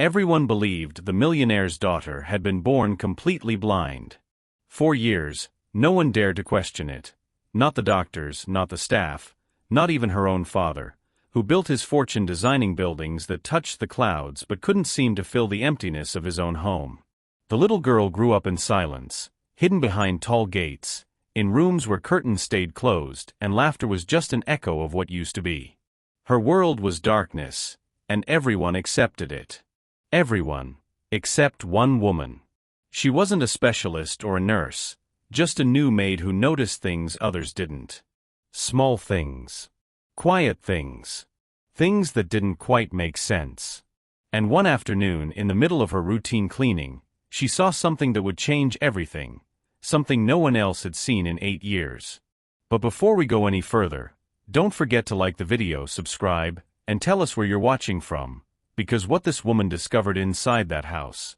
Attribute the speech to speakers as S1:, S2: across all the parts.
S1: Everyone believed the millionaire's daughter had been born completely blind. For years, no one dared to question it. Not the doctors, not the staff, not even her own father, who built his fortune designing buildings that touched the clouds but couldn't seem to fill the emptiness of his own home. The little girl grew up in silence, hidden behind tall gates, in rooms where curtains stayed closed and laughter was just an echo of what used to be. Her world was darkness, and everyone accepted it. Everyone, except one woman. She wasn't a specialist or a nurse, just a new maid who noticed things others didn't. Small things. Quiet things. Things that didn't quite make sense. And one afternoon, in the middle of her routine cleaning, she saw something that would change everything, something no one else had seen in 8 years. But before we go any further, don't forget to like the video, subscribe, and tell us where you're watching from, because what this woman discovered inside that house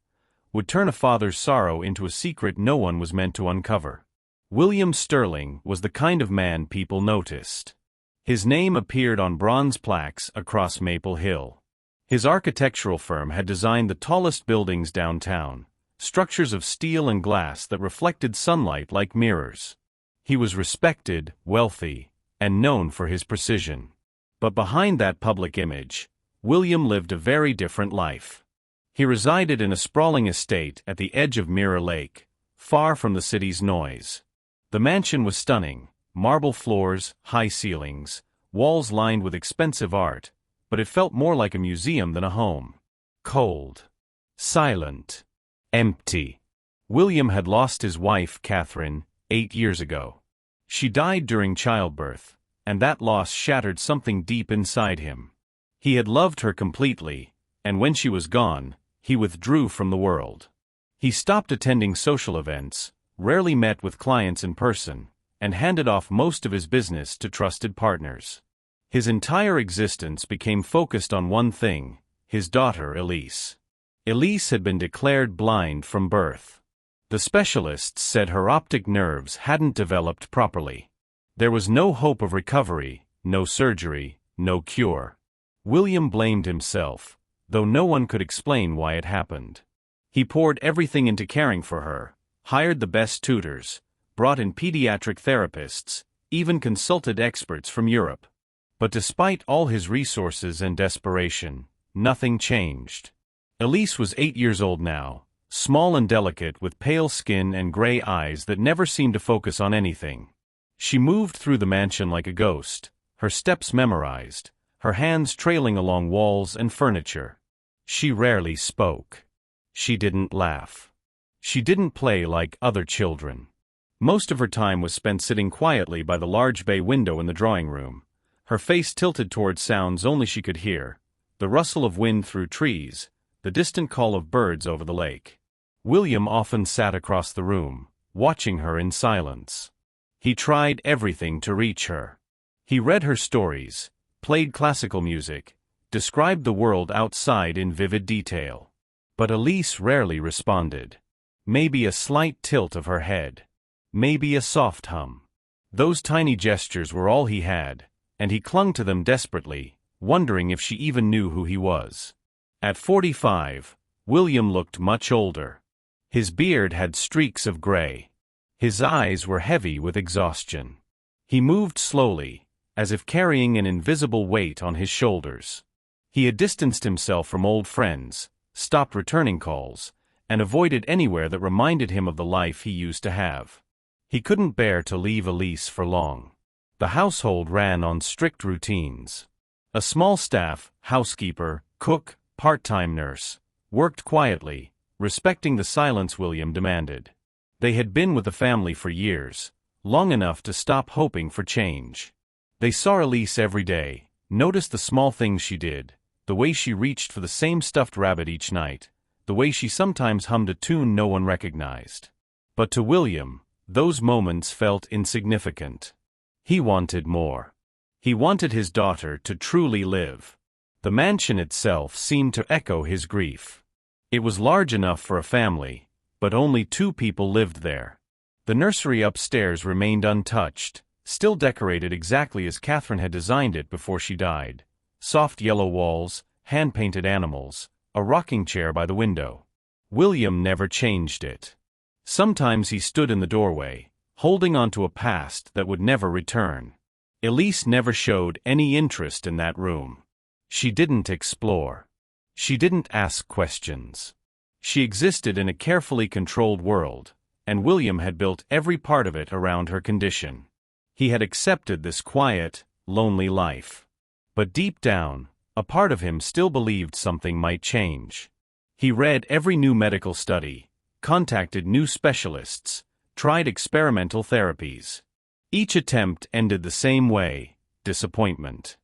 S1: would turn a father's sorrow into a secret no one was meant to uncover. William Sterling was the kind of man people noticed. His name appeared on bronze plaques across Maple Hill. His architectural firm had designed the tallest buildings downtown, structures of steel and glass that reflected sunlight like mirrors. He was respected, wealthy, and known for his precision. But behind that public image, William lived a very different life. He resided in a sprawling estate at the edge of Mirror Lake, far from the city's noise. The mansion was stunning, marble floors, high ceilings, walls lined with expensive art, but it felt more like a museum than a home. Cold. Silent. Empty. William had lost his wife, Catherine, 8 years ago. She died during childbirth, and that loss shattered something deep inside him. He had loved her completely, and when she was gone, he withdrew from the world. He stopped attending social events, rarely met with clients in person, and handed off most of his business to trusted partners. His entire existence became focused on one thing: his daughter Elise. Elise had been declared blind from birth. The specialists said her optic nerves hadn't developed properly. There was no hope of recovery, no surgery, no cure. William blamed himself, though no one could explain why it happened. He poured everything into caring for her, hired the best tutors, brought in pediatric therapists, even consulted experts from Europe. But despite all his resources and desperation, nothing changed. Elise was 8 years old now, small and delicate with pale skin and gray eyes that never seemed to focus on anything. She moved through the mansion like a ghost, her steps memorized, her hands trailing along walls and furniture. She rarely spoke. She didn't laugh. She didn't play like other children. Most of her time was spent sitting quietly by the large bay window in the drawing room, her face tilted toward sounds only she could hear, the rustle of wind through trees, the distant call of birds over the lake. William often sat across the room, watching her in silence. He tried everything to reach her. He read her stories, played classical music, described the world outside in vivid detail. But Elise rarely responded. Maybe a slight tilt of her head. Maybe a soft hum. Those tiny gestures were all he had, and he clung to them desperately, wondering if she even knew who he was. At 45, William looked much older. His beard had streaks of gray. His eyes were heavy with exhaustion. He moved slowly, as if carrying an invisible weight on his shoulders. He had distanced himself from old friends, stopped returning calls, and avoided anywhere that reminded him of the life he used to have. He couldn't bear to leave Elise for long. The household ran on strict routines. A small staff, housekeeper, cook, part-time nurse, worked quietly, respecting the silence William demanded. They had been with the family for years, long enough to stop hoping for change. They saw Elise every day, noticed the small things she did, the way she reached for the same stuffed rabbit each night, the way she sometimes hummed a tune no one recognized. But to William, those moments felt insignificant. He wanted more. He wanted his daughter to truly live. The mansion itself seemed to echo his grief. It was large enough for a family, but only 2 people lived there. The nursery upstairs remained untouched, still decorated exactly as Catherine had designed it before she died. Soft yellow walls, hand-painted animals, a rocking chair by the window. William never changed it. Sometimes he stood in the doorway, holding on to a past that would never return. Elise never showed any interest in that room. She didn't explore. She didn't ask questions. She existed in a carefully controlled world, and William had built every part of it around her condition. He had accepted this quiet, lonely life. But deep down, a part of him still believed something might change. He read every new medical study, contacted new specialists, tried experimental therapies. Each attempt ended the same way: disappointment.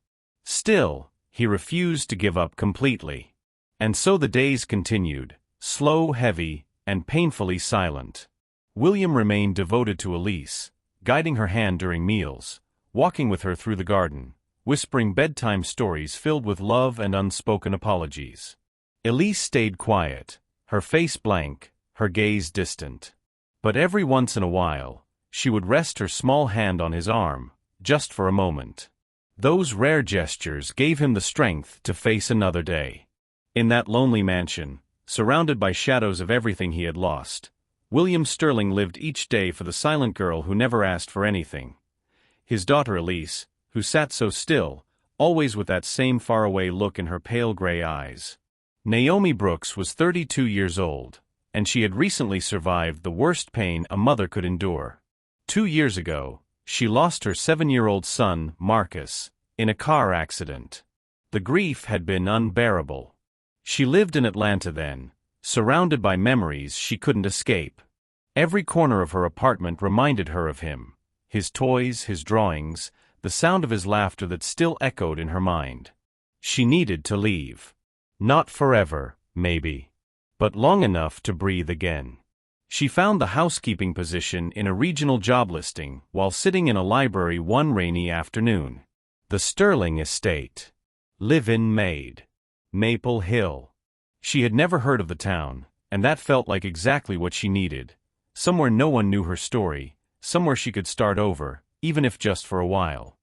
S1: Still, he refused to give up completely. And so the days continued, slow, heavy, and painfully silent. William remained devoted to Elise, guiding her hand during meals, walking with her through the garden, whispering bedtime stories filled with love and unspoken apologies. Elise stayed quiet, her face blank, her gaze distant. But every once in a while, she would rest her small hand on his arm, just for a moment. Those rare gestures gave him the strength to face another day. In that lonely mansion, surrounded by shadows of everything he had lost, William Sterling lived each day for the silent girl who never asked for anything. His daughter Elise, who sat so still, always with that same faraway look in her pale gray eyes. Naomi Brooks was 32 years old, and she had recently survived the worst pain a mother could endure. 2 years ago, she lost her 7-year-old son, Marcus, in a car accident. The grief had been unbearable. She lived in Atlanta then, surrounded by memories she couldn't escape. Every corner of her apartment reminded her of him, his toys, his drawings, the sound of his laughter that still echoed in her mind. She needed to leave. Not forever, maybe, but long enough to breathe again. She found the housekeeping position in a regional job listing while sitting in a library one rainy afternoon. The Sterling estate. Live-in Maid. Maple Hill. She had never heard of the town, and that felt like exactly what she needed. Somewhere no one knew her story, somewhere she could start over, even if just for a while.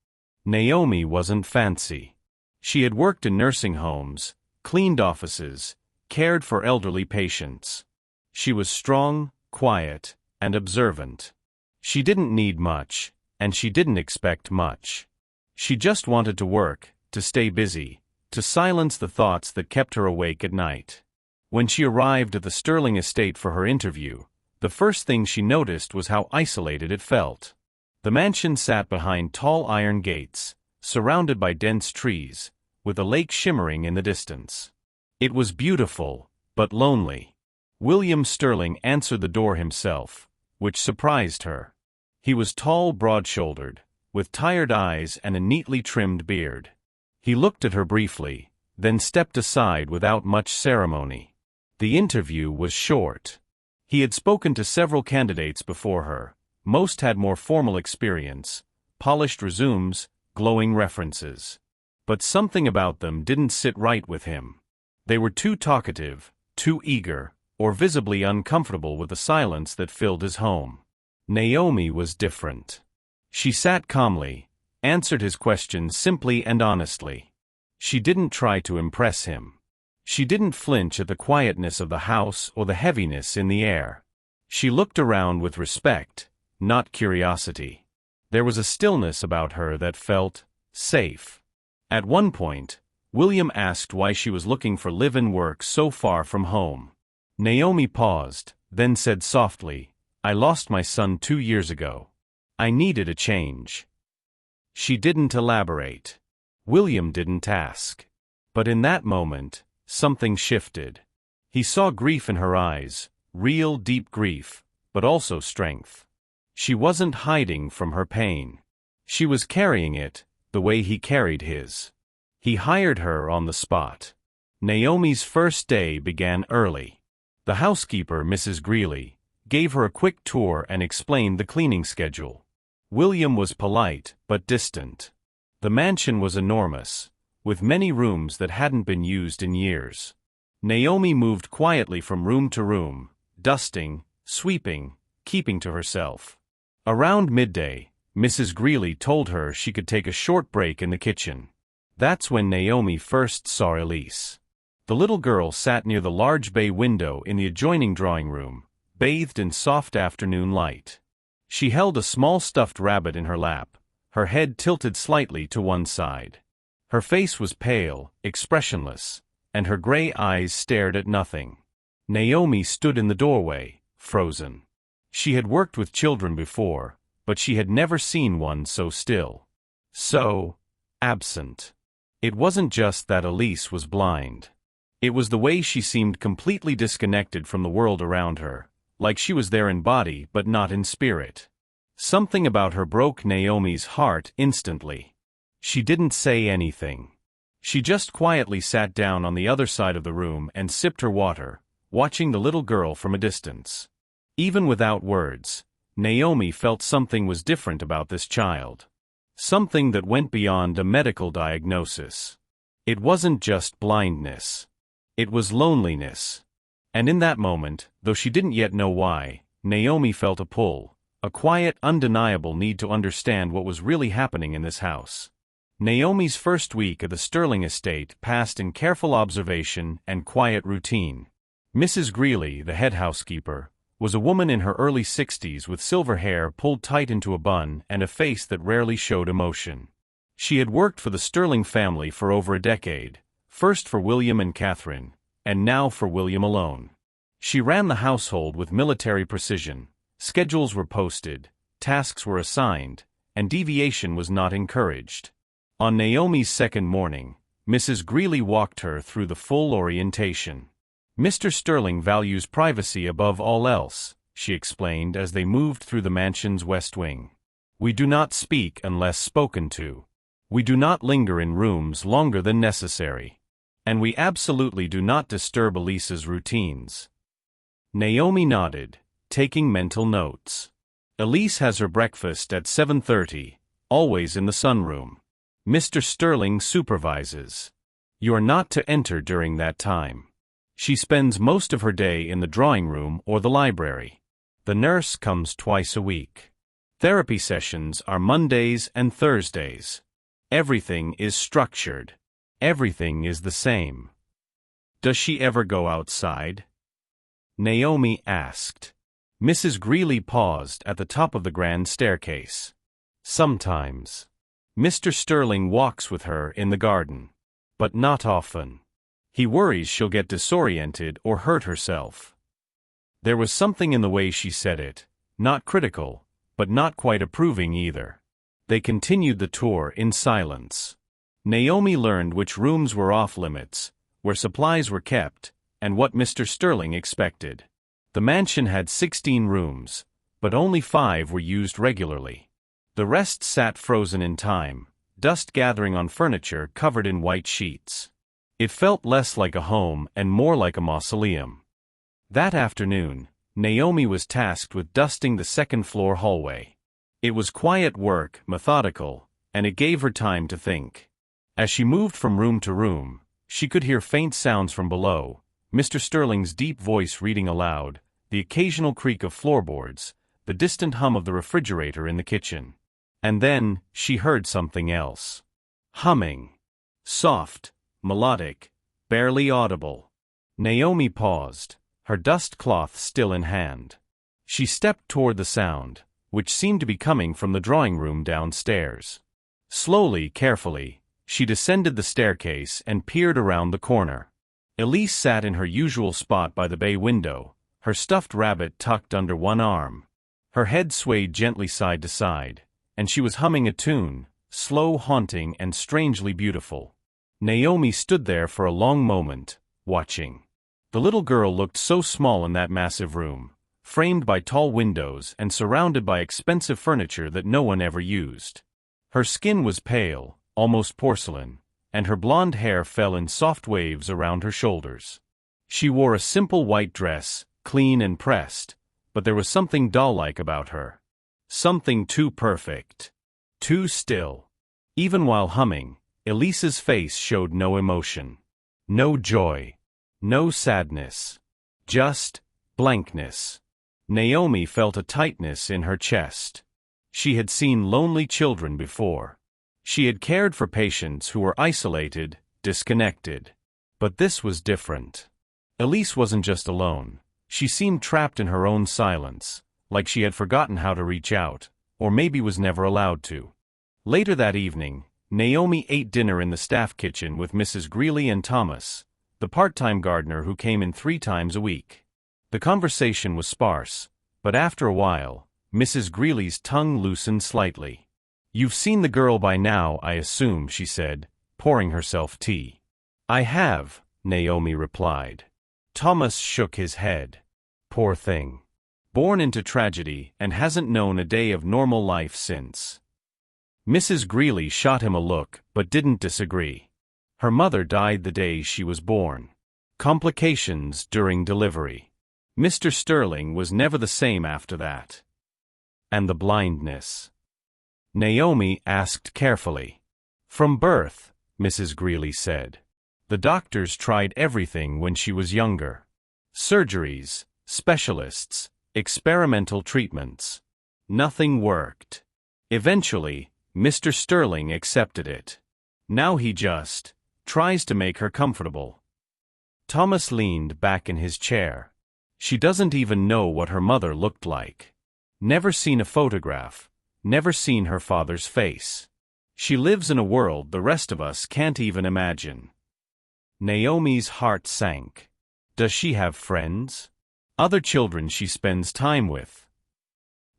S1: Naomi wasn't fancy. She had worked in nursing homes, cleaned offices, cared for elderly patients. She was strong, quiet, and observant. She didn't need much, and she didn't expect much. She just wanted to work, to stay busy, to silence the thoughts that kept her awake at night. When she arrived at the Sterling estate for her interview, the first thing she noticed was how isolated it felt. The mansion sat behind tall iron gates, surrounded by dense trees, with a lake shimmering in the distance. It was beautiful, but lonely. William Sterling answered the door himself, which surprised her. He was tall, broad-shouldered, with tired eyes and a neatly trimmed beard. He looked at her briefly, then stepped aside without much ceremony. The interview was short. He had spoken to several candidates before her. Most had more formal experience, polished resumes, glowing references. But something about them didn't sit right with him. They were too talkative, too eager, or visibly uncomfortable with the silence that filled his home. Naomi was different. She sat calmly, answered his questions simply and honestly. She didn't try to impress him. She didn't flinch at the quietness of the house or the heaviness in the air. She looked around with respect, not curiosity. There was a stillness about her that felt safe. At one point, William asked why she was looking for live-in work so far from home. Naomi paused, then said softly, "I lost my son 2 years ago. I needed a change." She didn't elaborate. William didn't ask. But in that moment, something shifted. He saw grief in her eyes, real deep grief, but also strength. She wasn't hiding from her pain. She was carrying it, the way he carried his. He hired her on the spot. Naomi's first day began early. The housekeeper, Mrs. Greeley, gave her a quick tour and explained the cleaning schedule. William was polite, but distant. The mansion was enormous, with many rooms that hadn't been used in years. Naomi moved quietly from room to room, dusting, sweeping, keeping to herself. Around midday, Mrs. Greeley told her she could take a short break in the kitchen. That's when Naomi first saw Elise. The little girl sat near the large bay window in the adjoining drawing room, bathed in soft afternoon light. She held a small stuffed rabbit in her lap, her head tilted slightly to one side. Her face was pale, expressionless, and her gray eyes stared at nothing. Naomi stood in the doorway, frozen. She had worked with children before, but she had never seen one so still. So absent. It wasn't just that Elise was blind. It was the way she seemed completely disconnected from the world around her, like she was there in body but not in spirit. Something about her broke Naomi's heart instantly. She didn't say anything. She just quietly sat down on the other side of the room and sipped her water, watching the little girl from a distance. Even without words, Naomi felt something was different about this child. Something that went beyond a medical diagnosis. It wasn't just blindness. It was loneliness. And in that moment, though she didn't yet know why, Naomi felt a pull, a quiet, undeniable need to understand what was really happening in this house. Naomi's first week at the Sterling estate passed in careful observation and quiet routine. Mrs. Greeley, the head housekeeper, was a woman in her early 60s with silver hair pulled tight into a bun and a face that rarely showed emotion. She had worked for the Sterling family for over a decade, first for William and Catherine, and now for William alone. She ran the household with military precision. Schedules were posted, tasks were assigned, and deviation was not encouraged. On Naomi's second morning, Mrs. Greeley walked her through the full orientation. "Mr. Sterling values privacy above all else," she explained as they moved through the mansion's west wing. "We do not speak unless spoken to. We do not linger in rooms longer than necessary. And we absolutely do not disturb Elise's routines." Naomi nodded, taking mental notes. "Elise has her breakfast at 7:30, always in the sunroom. Mr. Sterling supervises. You are not to enter during that time. She spends most of her day in the drawing room or the library. The nurse comes twice a week. Therapy sessions are Mondays and Thursdays. Everything is structured. Everything is the same." "Does she ever go outside?" Naomi asked. Mrs. Greeley paused at the top of the grand staircase. "Sometimes. Mr. Sterling walks with her in the garden. But not often. He worries she'll get disoriented or hurt herself." There was something in the way she said it, not critical, but not quite approving either. They continued the tour in silence. Naomi learned which rooms were off-limits, where supplies were kept, and what Mr. Sterling expected. The mansion had 16 rooms, but only 5 were used regularly. The rest sat frozen in time, dust gathering on furniture covered in white sheets. It felt less like a home and more like a mausoleum. That afternoon, Naomi was tasked with dusting the second-floor hallway. It was quiet work, methodical, and it gave her time to think. As she moved from room to room, she could hear faint sounds from below, Mr. Sterling's deep voice reading aloud, the occasional creak of floorboards, the distant hum of the refrigerator in the kitchen. And then, she heard something else. Humming. Soft, melodic, barely audible. Naomi paused, her dust cloth still in hand. She stepped toward the sound, which seemed to be coming from the drawing room downstairs. Slowly, carefully, she descended the staircase and peered around the corner. Elise sat in her usual spot by the bay window, her stuffed rabbit tucked under one arm. Her head swayed gently side to side, and she was humming a tune, slow, haunting, and strangely beautiful. Naomi stood there for a long moment, watching. The little girl looked so small in that massive room, framed by tall windows and surrounded by expensive furniture that no one ever used. Her skin was pale, almost porcelain, and her blonde hair fell in soft waves around her shoulders. She wore a simple white dress, clean and pressed, but there was something doll-like about her. Something too perfect. Too still. Even while humming, Elise's face showed no emotion. No joy. No sadness. Just blankness. Naomi felt a tightness in her chest. She had seen lonely children before. She had cared for patients who were isolated, disconnected. But this was different. Elise wasn't just alone. She seemed trapped in her own silence, like she had forgotten how to reach out, or maybe was never allowed to. Later that evening, Naomi ate dinner in the staff kitchen with Mrs. Greeley and Thomas, the part-time gardener who came in 3 times a week. The conversation was sparse, but after a while, Mrs. Greeley's tongue loosened slightly. "You've seen the girl by now, I assume," she said, pouring herself tea. "I have," Naomi replied. Thomas shook his head. "Poor thing. Born into tragedy and hasn't known a day of normal life since." Mrs. Greeley shot him a look but didn't disagree. Her mother died the day she was born. Complications during delivery. Mr. Sterling was never the same after that. "And the blindness?" Naomi asked carefully. "From birth," Mrs. Greeley said. "The doctors tried everything when she was younger. Surgeries, specialists, experimental treatments. Nothing worked. Eventually, Mr. Sterling accepted it. Now he just tries to make her comfortable." Thomas leaned back in his chair. "She doesn't even know what her mother looked like. Never seen a photograph, never seen her father's face. She lives in a world the rest of us can't even imagine." Naomi's heart sank. "Does she have friends? Other children she spends time with?"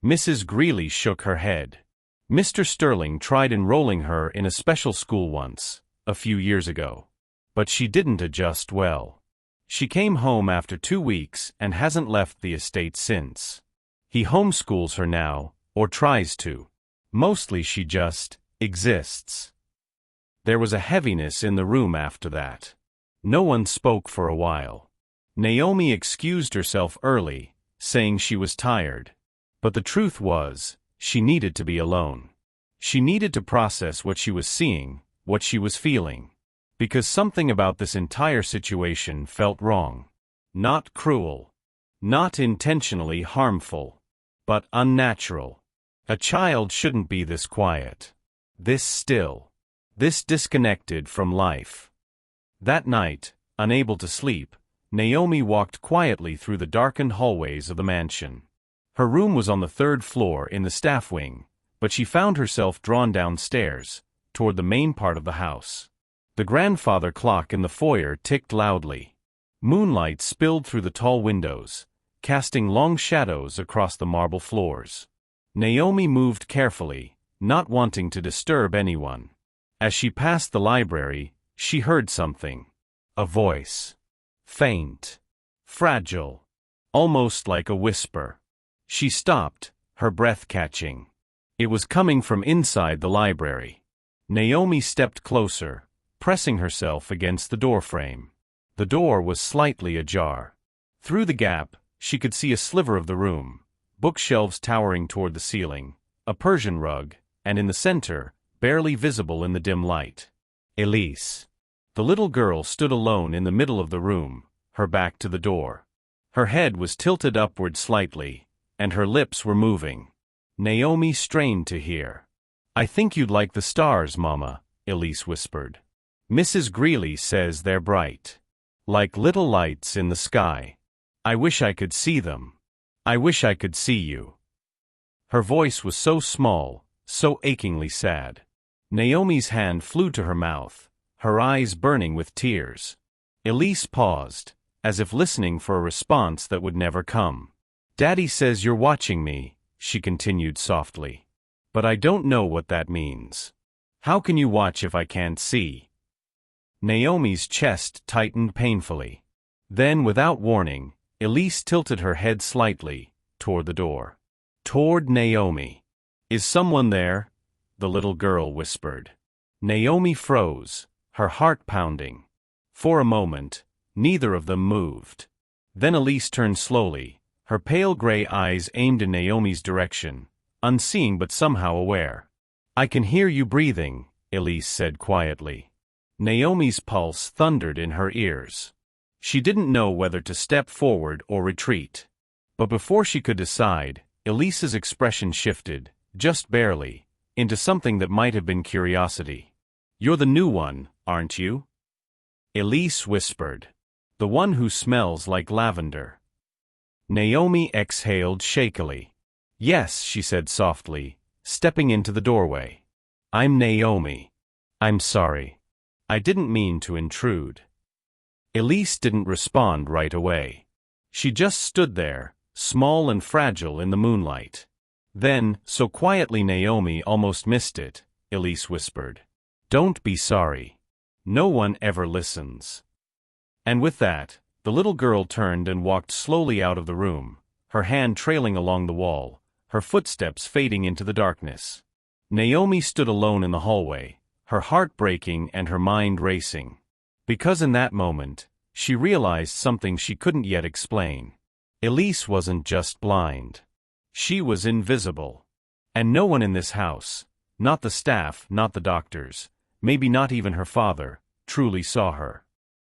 S1: Mrs. Greeley shook her head. "Mr. Sterling tried enrolling her in a special school once, a few years ago. But she didn't adjust well. She came home after 2 weeks and hasn't left the estate since. He homeschools her now, or tries to. Mostly she just exists." There was a heaviness in the room after that. No one spoke for a while. Naomi excused herself early, saying she was tired. But the truth was, she needed to be alone. She needed to process what she was seeing, what she was feeling. Because something about this entire situation felt wrong. Not cruel. Not intentionally harmful. But unnatural. A child shouldn't be this quiet. This still. This disconnected from life. That night, unable to sleep, Naomi walked quietly through the darkened hallways of the mansion. Her room was on the 3rd floor in the staff wing, but she found herself drawn downstairs, toward the main part of the house. The grandfather clock in the foyer ticked loudly. Moonlight spilled through the tall windows, casting long shadows across the marble floors. Naomi moved carefully, not wanting to disturb anyone. As she passed the library, she heard something. A voice. Faint. Fragile. Almost like a whisper. She stopped, her breath catching. It was coming from inside the library. Naomi stepped closer, pressing herself against the doorframe. The door was slightly ajar. Through the gap, she could see a sliver of the room, bookshelves towering toward the ceiling, a Persian rug, and in the center, barely visible in the dim light, Elise. The little girl stood alone in the middle of the room, her back to the door. Her head was tilted upward slightly, and her lips were moving. Naomi strained to hear. "I think you'd like the stars, Mama," Elise whispered. "Mrs. Greeley says they're bright. Like little lights in the sky. I wish I could see them. I wish I could see you." Her voice was so small, so achingly sad. Naomi's hand flew to her mouth, her eyes burning with tears. Elise paused, as if listening for a response that would never come. "Daddy says you're watching me," she continued softly. "But I don't know what that means. How can you watch if I can't see?" Naomi's chest tightened painfully. Then, without warning, Elise tilted her head slightly, toward the door. Toward Naomi. "Is someone there?" the little girl whispered. Naomi froze, her heart pounding. For a moment, neither of them moved. Then Elise turned slowly, her pale gray eyes aimed in Naomi's direction, unseeing but somehow aware. "I can hear you breathing," Elise said quietly. Naomi's pulse thundered in her ears. She didn't know whether to step forward or retreat. But before she could decide, Elise's expression shifted, just barely, into something that might have been curiosity. "You're the new one, aren't you?" Elise whispered. The one who smells like lavender. Naomi exhaled shakily. Yes, she said softly, stepping into the doorway. I'm Naomi. I'm sorry. I didn't mean to intrude. Elise didn't respond right away. She just stood there, small and fragile in the moonlight. Then, so quietly Naomi almost missed it, Elise whispered. Don't be sorry. No one ever listens. And with that, the little girl turned and walked slowly out of the room, her hand trailing along the wall, her footsteps fading into the darkness. Naomi stood alone in the hallway, her heart breaking and her mind racing. Because in that moment, she realized something she couldn't yet explain. Elise wasn't just blind. She was invisible. And no one in this house, not the staff, not the doctors, maybe not even her father, truly saw her.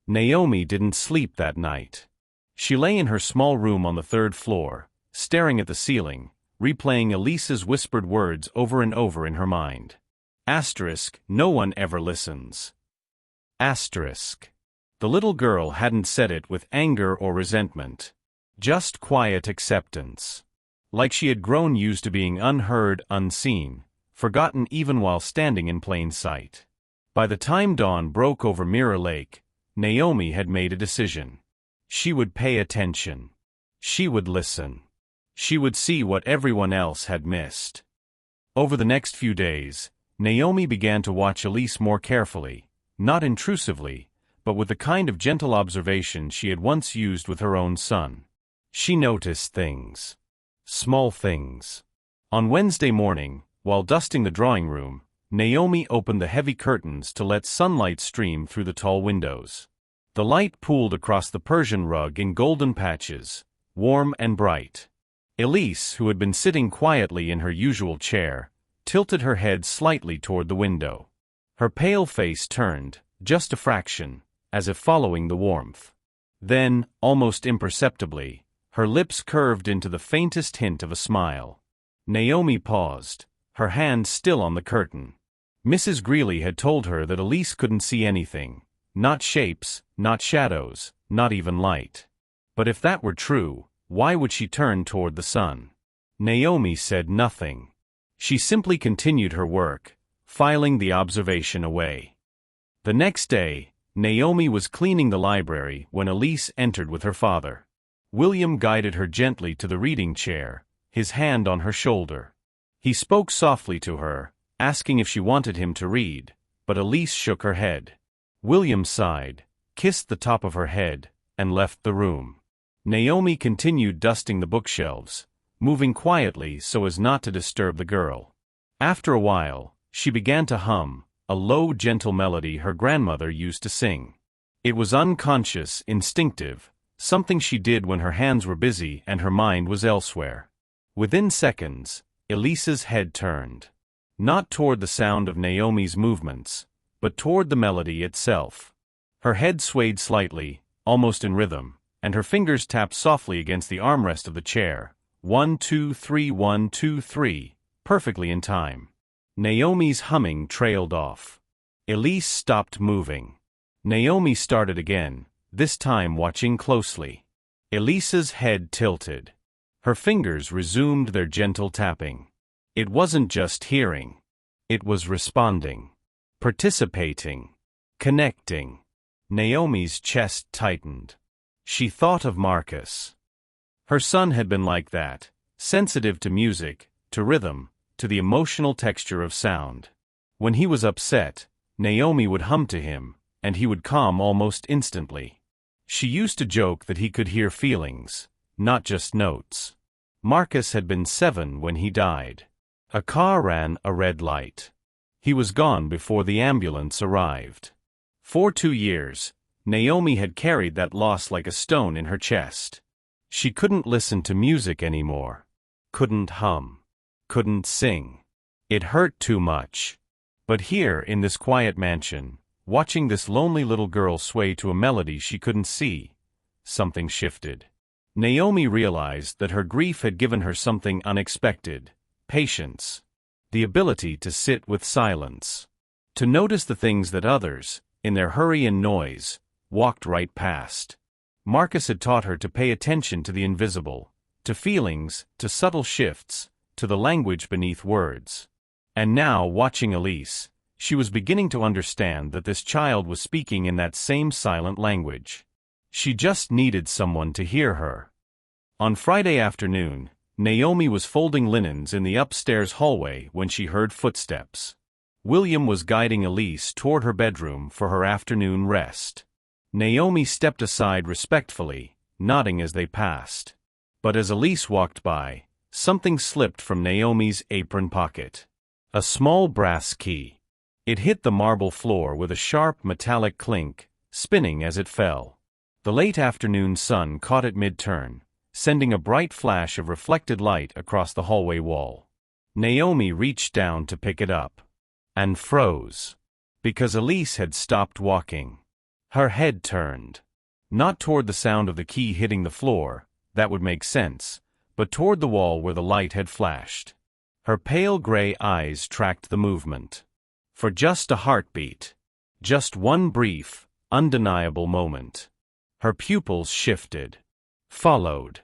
S1: Naomi didn't sleep that night. She lay in her small room on the 3rd floor, staring at the ceiling, replaying Elise's whispered words over and over in her mind. Asterisk, no one ever listens. Asterisk. The little girl hadn't said it with anger or resentment. Just quiet acceptance. Like she had grown used to being unheard, unseen, forgotten even while standing in plain sight. By the time dawn broke over Mirror Lake, Naomi had made a decision. She would pay attention. She would listen. She would see what everyone else had missed. Over the next few days, Naomi began to watch Elise more carefully, not intrusively, but with the kind of gentle observation she had once used with her own son. She noticed things. Small things. On Wednesday morning, while dusting the drawing room, Naomi opened the heavy curtains to let sunlight stream through the tall windows. The light pooled across the Persian rug in golden patches, warm and bright. Elise, who had been sitting quietly in her usual chair, tilted her head slightly toward the window. Her pale face turned, just a fraction, as if following the warmth. Then, almost imperceptibly, her lips curved into the faintest hint of a smile. Naomi paused, her hand still on the curtain. Mrs. Greeley had told her that Elise couldn't see anything, not shapes, not shadows, not even light. But if that were true, why would she turn toward the sun? Naomi said nothing. She simply continued her work, filing the observation away. The next day, Naomi was cleaning the library when Elise entered with her father. William guided her gently to the reading chair, his hand on her shoulder. He spoke softly to her, asking if she wanted him to read, but Elise shook her head. William sighed, kissed the top of her head, and left the room. Naomi continued dusting the bookshelves, moving quietly so as not to disturb the girl. After a while, she began to hum, a low, gentle melody her grandmother used to sing. It was unconscious, instinctive, something she did when her hands were busy and her mind was elsewhere. Within seconds, Elise's head turned. Not toward the sound of Naomi's movements, but toward the melody itself. Her head swayed slightly, almost in rhythm, and her fingers tapped softly against the armrest of the chair. 1, 2, 3, 1, 2, 3, perfectly in time. Naomi's humming trailed off. Elise stopped moving. Naomi started again, this time watching closely. Elise's head tilted. Her fingers resumed their gentle tapping. It wasn't just hearing. It was responding. Participating. Connecting. Naomi's chest tightened. She thought of Marcus. Her son had been like that, sensitive to music, to rhythm, to the emotional texture of sound. When he was upset, Naomi would hum to him, and he would calm almost instantly. She used to joke that he could hear feelings, not just notes. Marcus had been 7 when he died. A car ran a red light. He was gone before the ambulance arrived. For 2 years, Naomi had carried that loss like a stone in her chest. She couldn't listen to music anymore. Couldn't hum. Couldn't sing. It hurt too much. But here in this quiet mansion, watching this lonely little girl sway to a melody she couldn't see, something shifted. Naomi realized that her grief had given her something unexpected: patience. The ability to sit with silence. To notice the things that others, in their hurry and noise, walked right past. Marcus had taught her to pay attention to the invisible, to feelings, to subtle shifts, to the language beneath words. And now, watching Elise, she was beginning to understand that this child was speaking in that same silent language. She just needed someone to hear her. On Friday afternoon, Naomi was folding linens in the upstairs hallway when she heard footsteps. William was guiding Elise toward her bedroom for her afternoon rest. Naomi stepped aside respectfully, nodding as they passed. But as Elise walked by, something slipped from Naomi's apron pocket. A small brass key. It hit the marble floor with a sharp metallic clink, spinning as it fell. The late afternoon sun caught it mid-turn, sending a bright flash of reflected light across the hallway wall. Naomi reached down to pick it up. And froze. Because Elise had stopped walking. Her head turned. Not toward the sound of the key hitting the floor, that would make sense, but toward the wall where the light had flashed. Her pale gray eyes tracked the movement. For just a heartbeat. Just one brief, undeniable moment. Her pupils shifted. Followed.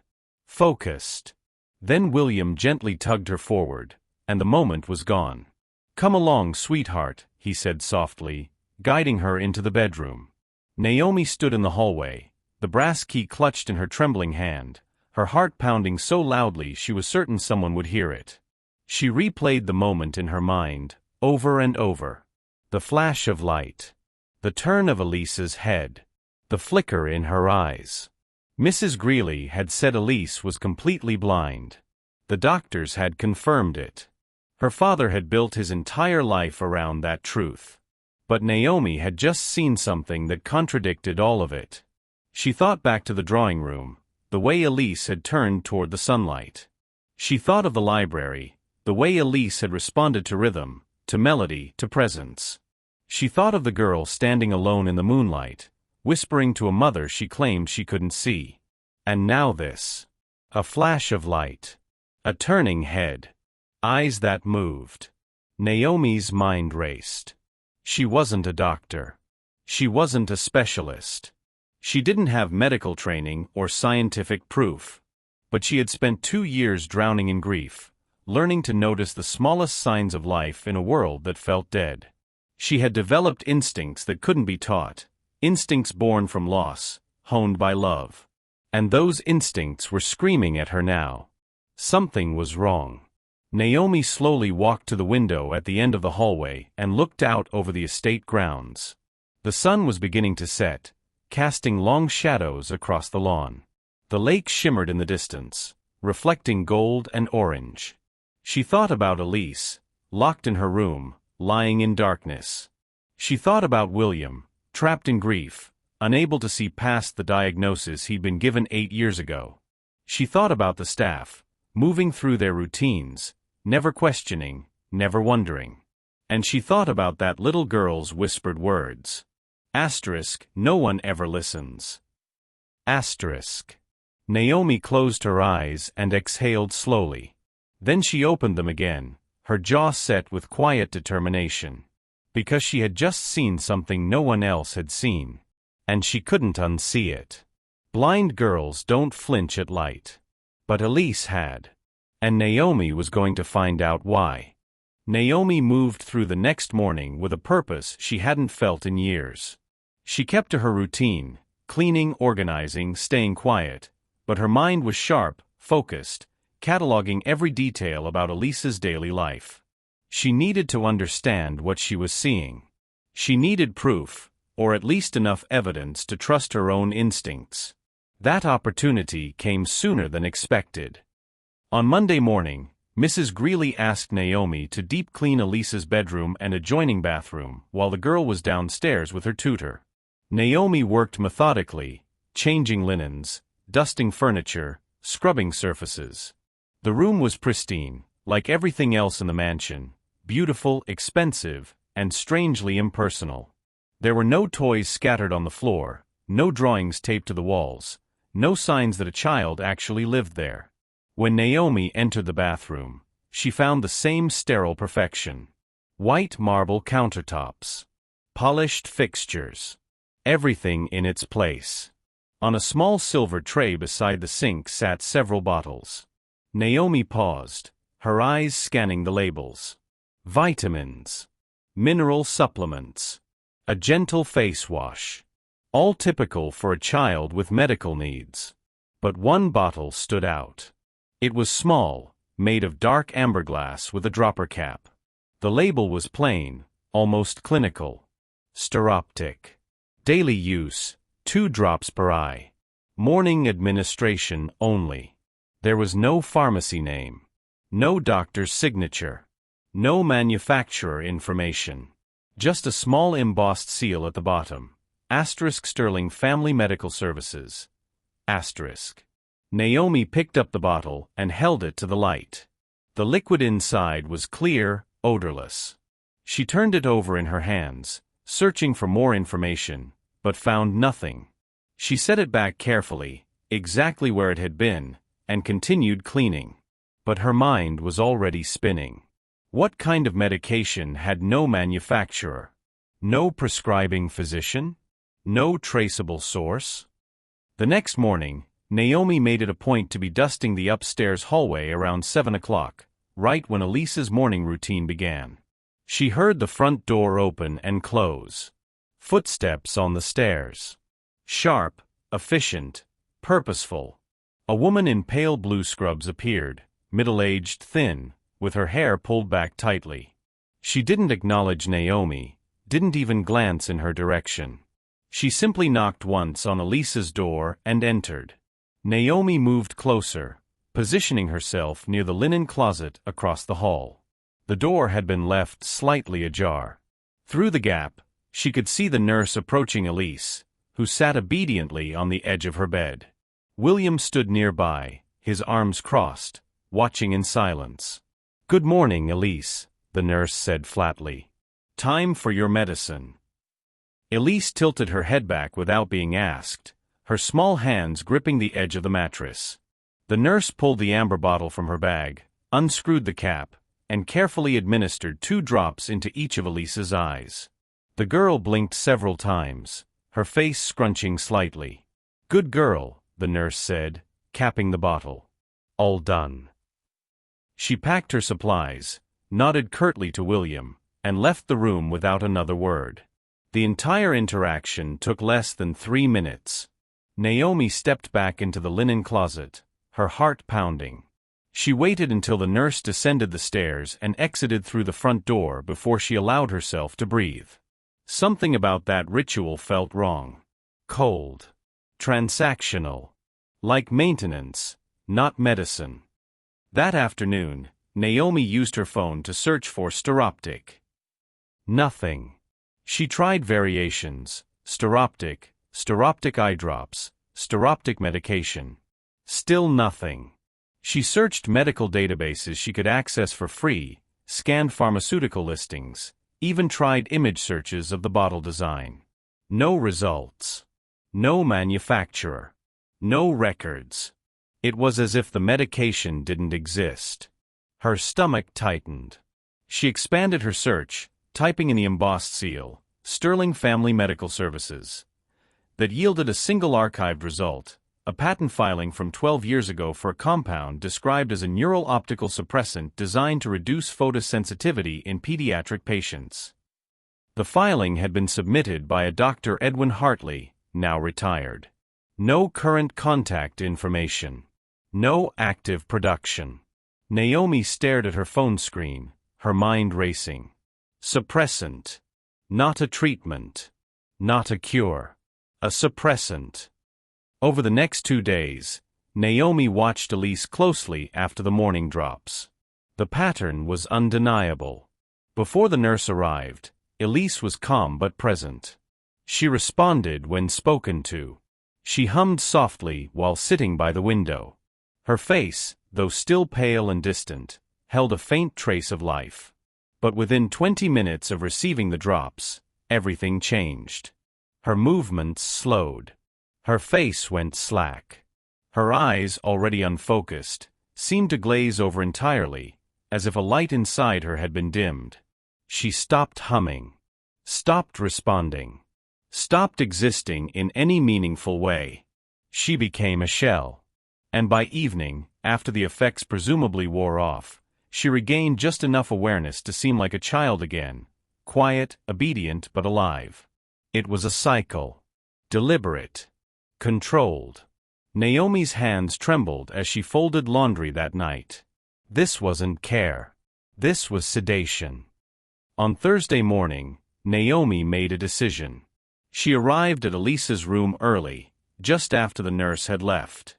S1: Focused. Then William gently tugged her forward, and the moment was gone. "Come along, sweetheart," he said softly, guiding her into the bedroom. Naomi stood in the hallway, the brass key clutched in her trembling hand, her heart pounding so loudly she was certain someone would hear it. She replayed the moment in her mind, over and over. The flash of light. The turn of Elise's head. The flicker in her eyes. Mrs. Greeley had said Elise was completely blind. The doctors had confirmed it. Her father had built his entire life around that truth. But Naomi had just seen something that contradicted all of it. She thought back to the drawing room, the way Elise had turned toward the sunlight. She thought of the library, the way Elise had responded to rhythm, to melody, to presence. She thought of the girl standing alone in the moonlight, whispering to a mother she claimed she couldn't see. And now this. A flash of light. A turning head. Eyes that moved. Naomi's mind raced. She wasn't a doctor. She wasn't a specialist. She didn't have medical training or scientific proof. But she had spent 2 years drowning in grief, learning to notice the smallest signs of life in a world that felt dead. She had developed instincts that couldn't be taught, instincts born from loss, honed by love. And those instincts were screaming at her now. Something was wrong. Naomi slowly walked to the window at the end of the hallway and looked out over the estate grounds. The sun was beginning to set, casting long shadows across the lawn. The lake shimmered in the distance, reflecting gold and orange. She thought about Elise, locked in her room, lying in darkness. She thought about William, trapped in grief, unable to see past the diagnosis he'd been given 8 years ago. She thought about the staff, moving through their routines, never questioning, never wondering. And she thought about that little girl's whispered words. Asterisk, no one ever listens. Asterisk. Naomi closed her eyes and exhaled slowly. Then she opened them again, her jaw set with quiet determination. Because she had just seen something no one else had seen. And she couldn't unsee it. Blind girls don't flinch at light. But Elise had. And Naomi was going to find out why. Naomi moved through the next morning with a purpose she hadn't felt in years. She kept to her routine, cleaning, organizing, staying quiet, but her mind was sharp, focused, cataloging every detail about Elise's daily life. She needed to understand what she was seeing. She needed proof, or at least enough evidence to trust her own instincts. That opportunity came sooner than expected. On Monday morning, Mrs. Greeley asked Naomi to deep clean Elise's bedroom and adjoining bathroom while the girl was downstairs with her tutor. Naomi worked methodically, changing linens, dusting furniture, scrubbing surfaces. The room was pristine, like everything else in the mansion, beautiful, expensive, and strangely impersonal. There were no toys scattered on the floor, no drawings taped to the walls, no signs that a child actually lived there. When Naomi entered the bathroom, she found the same sterile perfection. White marble countertops. Polished fixtures. everything in its place. On a small silver tray beside the sink sat several bottles. Naomi paused, her eyes scanning the labels. Vitamins. Mineral supplements. A gentle face wash. All typical for a child with medical needs. But one bottle stood out. It was small, made of dark amber glass with a dropper cap. The label was plain, almost clinical. Steroptic. Daily use, 2 drops per eye. Morning administration only. There was no pharmacy name. No doctor's signature. No manufacturer information. Just a small embossed seal at the bottom. Asterisk Sterling Family Medical Services. Asterisk. Naomi picked up the bottle and held it to the light. The liquid inside was clear, odorless. She turned it over in her hands, searching for more information, but found nothing. She set it back carefully, exactly where it had been, and continued cleaning. But her mind was already spinning. What kind of medication had no manufacturer? No prescribing physician? No traceable source? The next morning, Naomi made it a point to be dusting the upstairs hallway around 7 o'clock, right when Elise's morning routine began. She heard the front door open and close. Footsteps on the stairs. Sharp, efficient, purposeful. A woman in pale blue scrubs appeared, middle-aged, thin, with her hair pulled back tightly. She didn't acknowledge Naomi, didn't even glance in her direction. She simply knocked once on Elise's door and entered. Naomi moved closer, positioning herself near the linen closet across the hall. The door had been left slightly ajar. Through the gap, she could see the nurse approaching Elise, who sat obediently on the edge of her bed. William stood nearby, his arms crossed, watching in silence. "Good morning, Elise," the nurse said flatly. "Time for your medicine." Elise tilted her head back without being asked, her small hands gripping the edge of the mattress. The nurse pulled the amber bottle from her bag, unscrewed the cap, and carefully administered 2 drops into each of Elise's eyes. The girl blinked several times, her face scrunching slightly. "Good girl," the nurse said, capping the bottle. "All done." She packed her supplies, nodded curtly to William, and left the room without another word. The entire interaction took less than 3 minutes. Naomi stepped back into the linen closet, her heart pounding. She waited until the nurse descended the stairs and exited through the front door before she allowed herself to breathe. Something about that ritual felt wrong. Cold. Transactional. Like maintenance, not medicine. That afternoon, Naomi used her phone to search for steroptic. Nothing. She tried variations: steroptic, steroptic eye drops, steroptic medication. Still nothing. She searched medical databases she could access for free, scanned pharmaceutical listings, even tried image searches of the bottle design. No results. No manufacturer. No records. It was as if the medication didn't exist. Her stomach tightened. She expanded her search, typing in the embossed seal, "Sterling Family Medical Services." That yielded a single archived result, a patent filing from 12 years ago for a compound described as a neural optical suppressant designed to reduce photosensitivity in pediatric patients. The filing had been submitted by a Dr. Edwin Hartley, now retired. No current contact information. No active production. Naomi stared at her phone screen, her mind racing. Suppressant. Not a treatment. Not a cure. A suppressant. Over the next 2 days, Naomi watched Elise closely after the morning drops. The pattern was undeniable. Before the nurse arrived, Elise was calm but present. She responded when spoken to. She hummed softly while sitting by the window. Her face, though still pale and distant, held a faint trace of life. But within 20 minutes of receiving the drops, everything changed. Her movements slowed. Her face went slack. Her eyes, already unfocused, seemed to glaze over entirely, as if a light inside her had been dimmed. She stopped humming. Stopped responding. stopped existing in any meaningful way. She became a shell. And by evening, after the effects presumably wore off, she regained just enough awareness to seem like a child again, quiet, obedient but alive. It was a cycle. Deliberate. Controlled. Naomi's hands trembled as she folded laundry that night. This wasn't care. This was sedation. On Thursday morning, Naomi made a decision. She arrived at Elisa's room early, just after the nurse had left.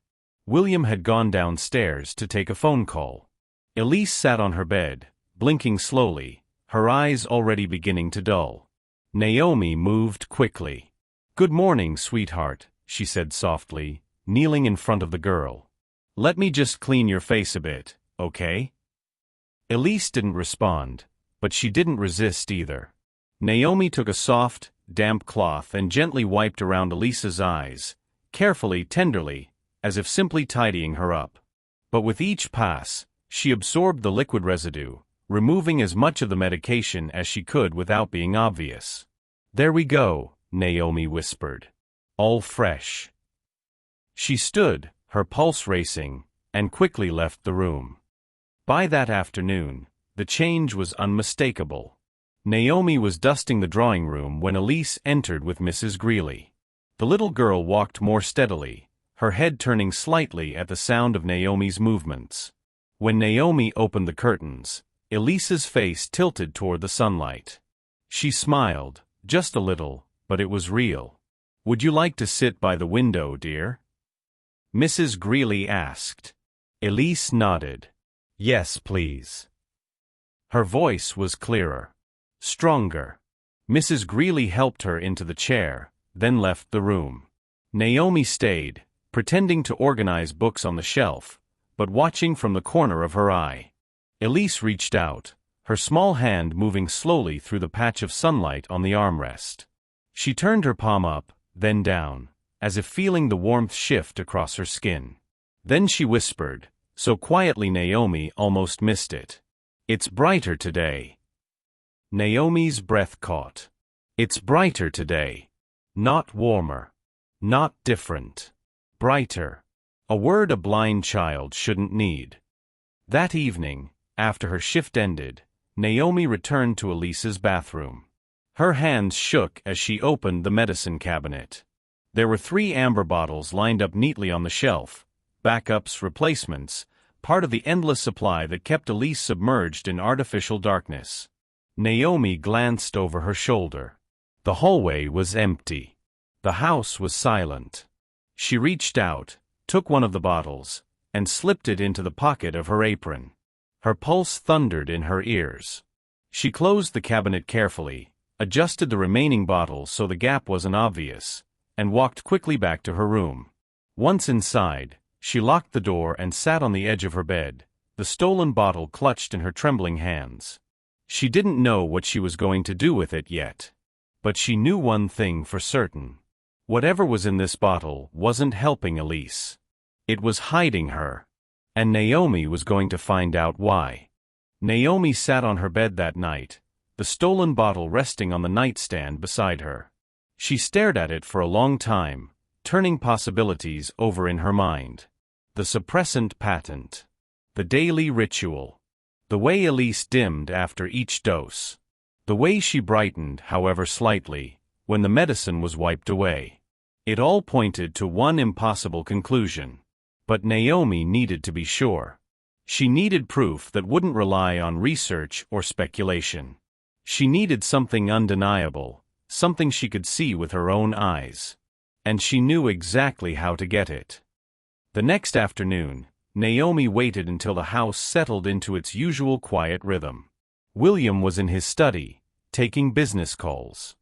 S1: William had gone downstairs to take a phone call. Elise sat on her bed, blinking slowly, her eyes already beginning to dull. Naomi moved quickly. "Good morning, sweetheart," she said softly, kneeling in front of the girl. "Let me just clean your face a bit, okay?" Elise didn't respond, but she didn't resist either. Naomi took a soft, damp cloth and gently wiped around Elisa's eyes, carefully, tenderly, as if simply tidying her up. But with each pass, she absorbed the liquid residue, removing as much of the medication as she could without being obvious. "There we go," Naomi whispered. "All fresh." She stood, her pulse racing, and quickly left the room. By that afternoon, the change was unmistakable. Naomi was dusting the drawing room when Elise entered with Mrs. Greeley. The little girl walked more steadily, her head turning slightly at the sound of Naomi's movements. When Naomi opened the curtains, Elisa's face tilted toward the sunlight. She smiled, just a little, but it was real. "Would you like to sit by the window, dear?" Mrs. Greeley asked. Elise nodded. "Yes, please." Her voice was clearer. Stronger. Mrs. Greeley helped her into the chair, then left the room. Naomi stayed, pretending to organize books on the shelf, but watching from the corner of her eye. Elise reached out, her small hand moving slowly through the patch of sunlight on the armrest. She turned her palm up, then down, as if feeling the warmth shift across her skin. Then she whispered, so quietly Naomi almost missed it. "It's brighter today." Naomi's breath caught. "It's brighter today. Not warmer. Not different. Brighter." A word a blind child shouldn't need. That evening, after her shift ended, Naomi returned to Elisa's bathroom. Her hands shook as she opened the medicine cabinet. There were 3 amber bottles lined up neatly on the shelf, backups, replacements, part of the endless supply that kept Elise submerged in artificial darkness. Naomi glanced over her shoulder. The hallway was empty. The house was silent. She reached out, took one of the bottles, and slipped it into the pocket of her apron. Her pulse thundered in her ears. She closed the cabinet carefully, adjusted the remaining bottles so the gap wasn't obvious, and walked quickly back to her room. Once inside, she locked the door and sat on the edge of her bed, the stolen bottle clutched in her trembling hands. She didn't know what she was going to do with it yet. But she knew one thing for certain. Whatever was in this bottle wasn't helping Elise. It was hiding her. And Naomi was going to find out why. Naomi sat on her bed that night, the stolen bottle resting on the nightstand beside her. She stared at it for a long time, turning possibilities over in her mind. The suppressant patent. The daily ritual. The way Elise dimmed after each dose. The way she brightened, however slightly, when the medicine was wiped away. It all pointed to one impossible conclusion. But Naomi needed to be sure. She needed proof that wouldn't rely on research or speculation. She needed something undeniable, something she could see with her own eyes. And she knew exactly how to get it. The next afternoon, Naomi waited until the house settled into its usual quiet rhythm. William was in his study, taking business calls.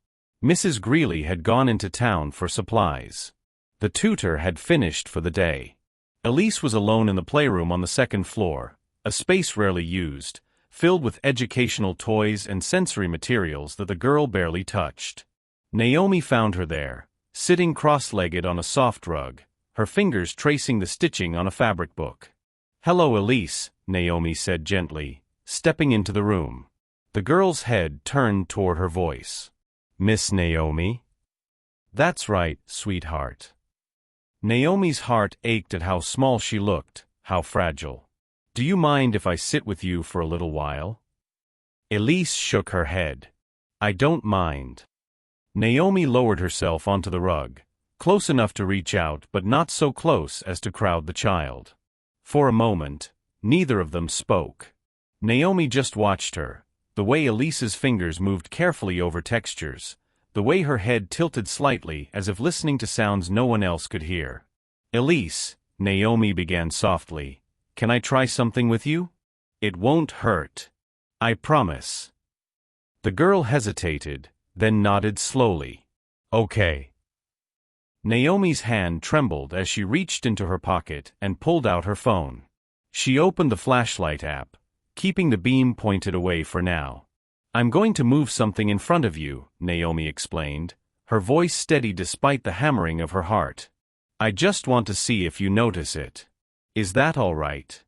S1: Mrs. Greeley had gone into town for supplies. The tutor had finished for the day. Elise was alone in the playroom on the second floor, a space rarely used, filled with educational toys and sensory materials that the girl barely touched. Naomi found her there, sitting cross-legged on a soft rug, her fingers tracing the stitching on a fabric book. "Hello, Elise," Naomi said gently, stepping into the room. The girl's head turned toward her voice. "Miss Naomi?" That's right, sweetheart. Naomi's heart ached at how small she looked, how fragile. Do you mind if I sit with you for a little while? Elise shook her head. I don't mind. Naomi lowered herself onto the rug, close enough to reach out but not so close as to crowd the child. For a moment, neither of them spoke. Naomi just watched her, the way Elise's fingers moved carefully over textures, the way her head tilted slightly as if listening to sounds no one else could hear. Elise, Naomi began softly, can I try something with you? It won't hurt. I promise. The girl hesitated, then nodded slowly. Okay. Naomi's hand trembled as she reached into her pocket and pulled out her phone. She opened the flashlight app, keeping the beam pointed away for now. I'm going to move something in front of you, Naomi explained, her voice steady despite the hammering of her heart. I just want to see if you notice it. Is that all right?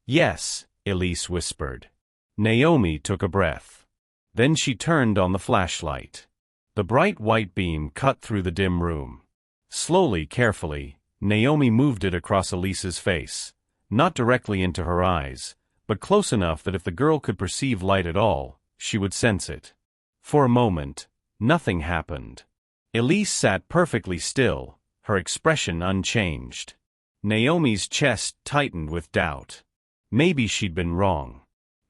S1: Yes, Elise whispered. Naomi took a breath. Then she turned on the flashlight. The bright white beam cut through the dim room. Slowly, carefully, Naomi moved it across Elise's face, not directly into her eyes, but close enough that if the girl could perceive light at all, she would sense it. For a moment, nothing happened. Elise sat perfectly still, her expression unchanged. Naomi's chest tightened with doubt. Maybe she'd been wrong.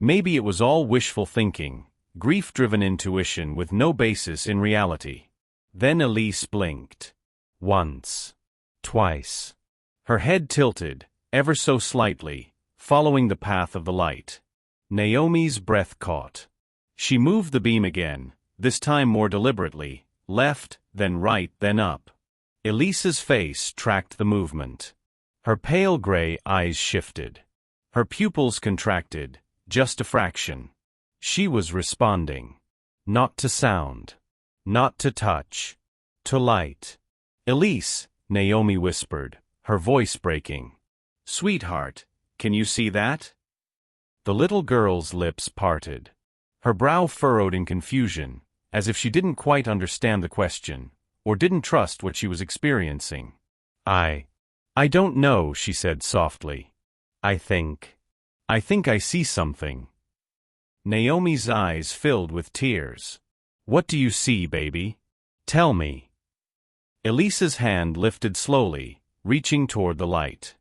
S1: Maybe it was all wishful thinking, grief-driven intuition with no basis in reality. Then Elise blinked. Once. Twice. Her head tilted, ever so slightly, following the path of the light. Naomi's breath caught. She moved the beam again, this time more deliberately, left, then right, then up. Elise's face tracked the movement. Her pale gray eyes shifted. Her pupils contracted, just a fraction. She was responding. Not to sound. Not to touch. To light. Elise, Naomi whispered, her voice breaking. Sweetheart, can you see that? The little girl's lips parted. Her brow furrowed in confusion, as if she didn't quite understand the question, or didn't trust what she was experiencing. I don't know, she said softly. I think I see something. Naomi's eyes filled with tears. What do you see, baby? Tell me. Elise's hand lifted slowly, reaching toward the light.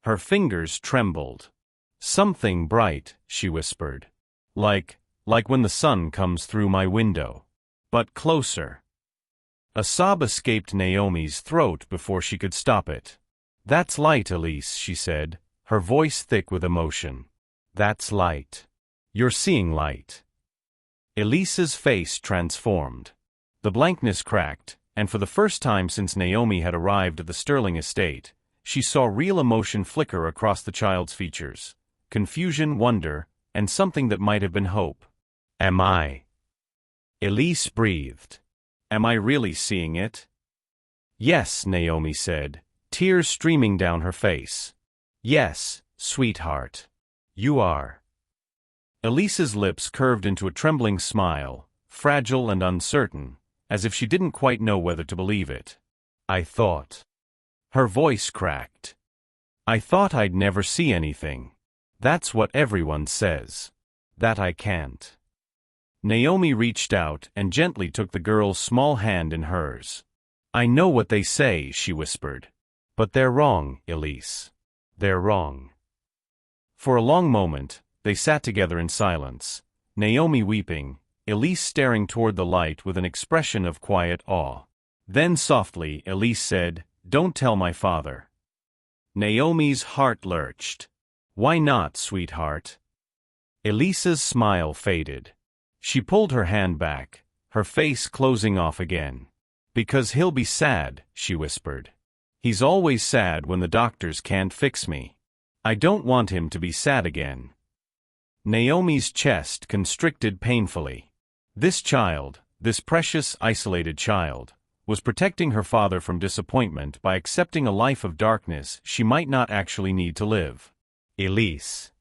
S1: Her fingers trembled. Something bright, she whispered. Like when the sun comes through my window. But closer. A sob escaped Naomi's throat before she could stop it. That's light, Elise, she said, her voice thick with emotion. That's light. You're seeing light. Elise's face transformed. The blankness cracked, and for the first time since Naomi had arrived at the Sterling estate, she saw real emotion flicker across the child's features. Confusion, wonder, and something that might have been hope. Am I? Elise breathed. Am I really seeing it? Yes, Naomi said, tears streaming down her face. Yes, sweetheart. You are. Elise's lips curved into a trembling smile, fragile and uncertain, as if she didn't quite know whether to believe it. I thought. Her voice cracked. I thought I'd never see anything. That's what everyone says. That I can't. Naomi reached out and gently took the girl's small hand in hers. I know what they say, she whispered. But they're wrong, Elise. They're wrong. For a long moment, they sat together in silence, Naomi weeping, Elise staring toward the light with an expression of quiet awe. Then softly, Elise said, Don't tell my father. Naomi's heart lurched. Why not, sweetheart? Elise's smile faded. She pulled her hand back, her face closing off again. Because he'll be sad, she whispered. He's always sad when the doctors can't fix me. I don't want him to be sad again. Naomi's chest constricted painfully. This child, this precious, isolated child, was protecting her father from disappointment by accepting a life of darkness she might not actually need to live. Elise.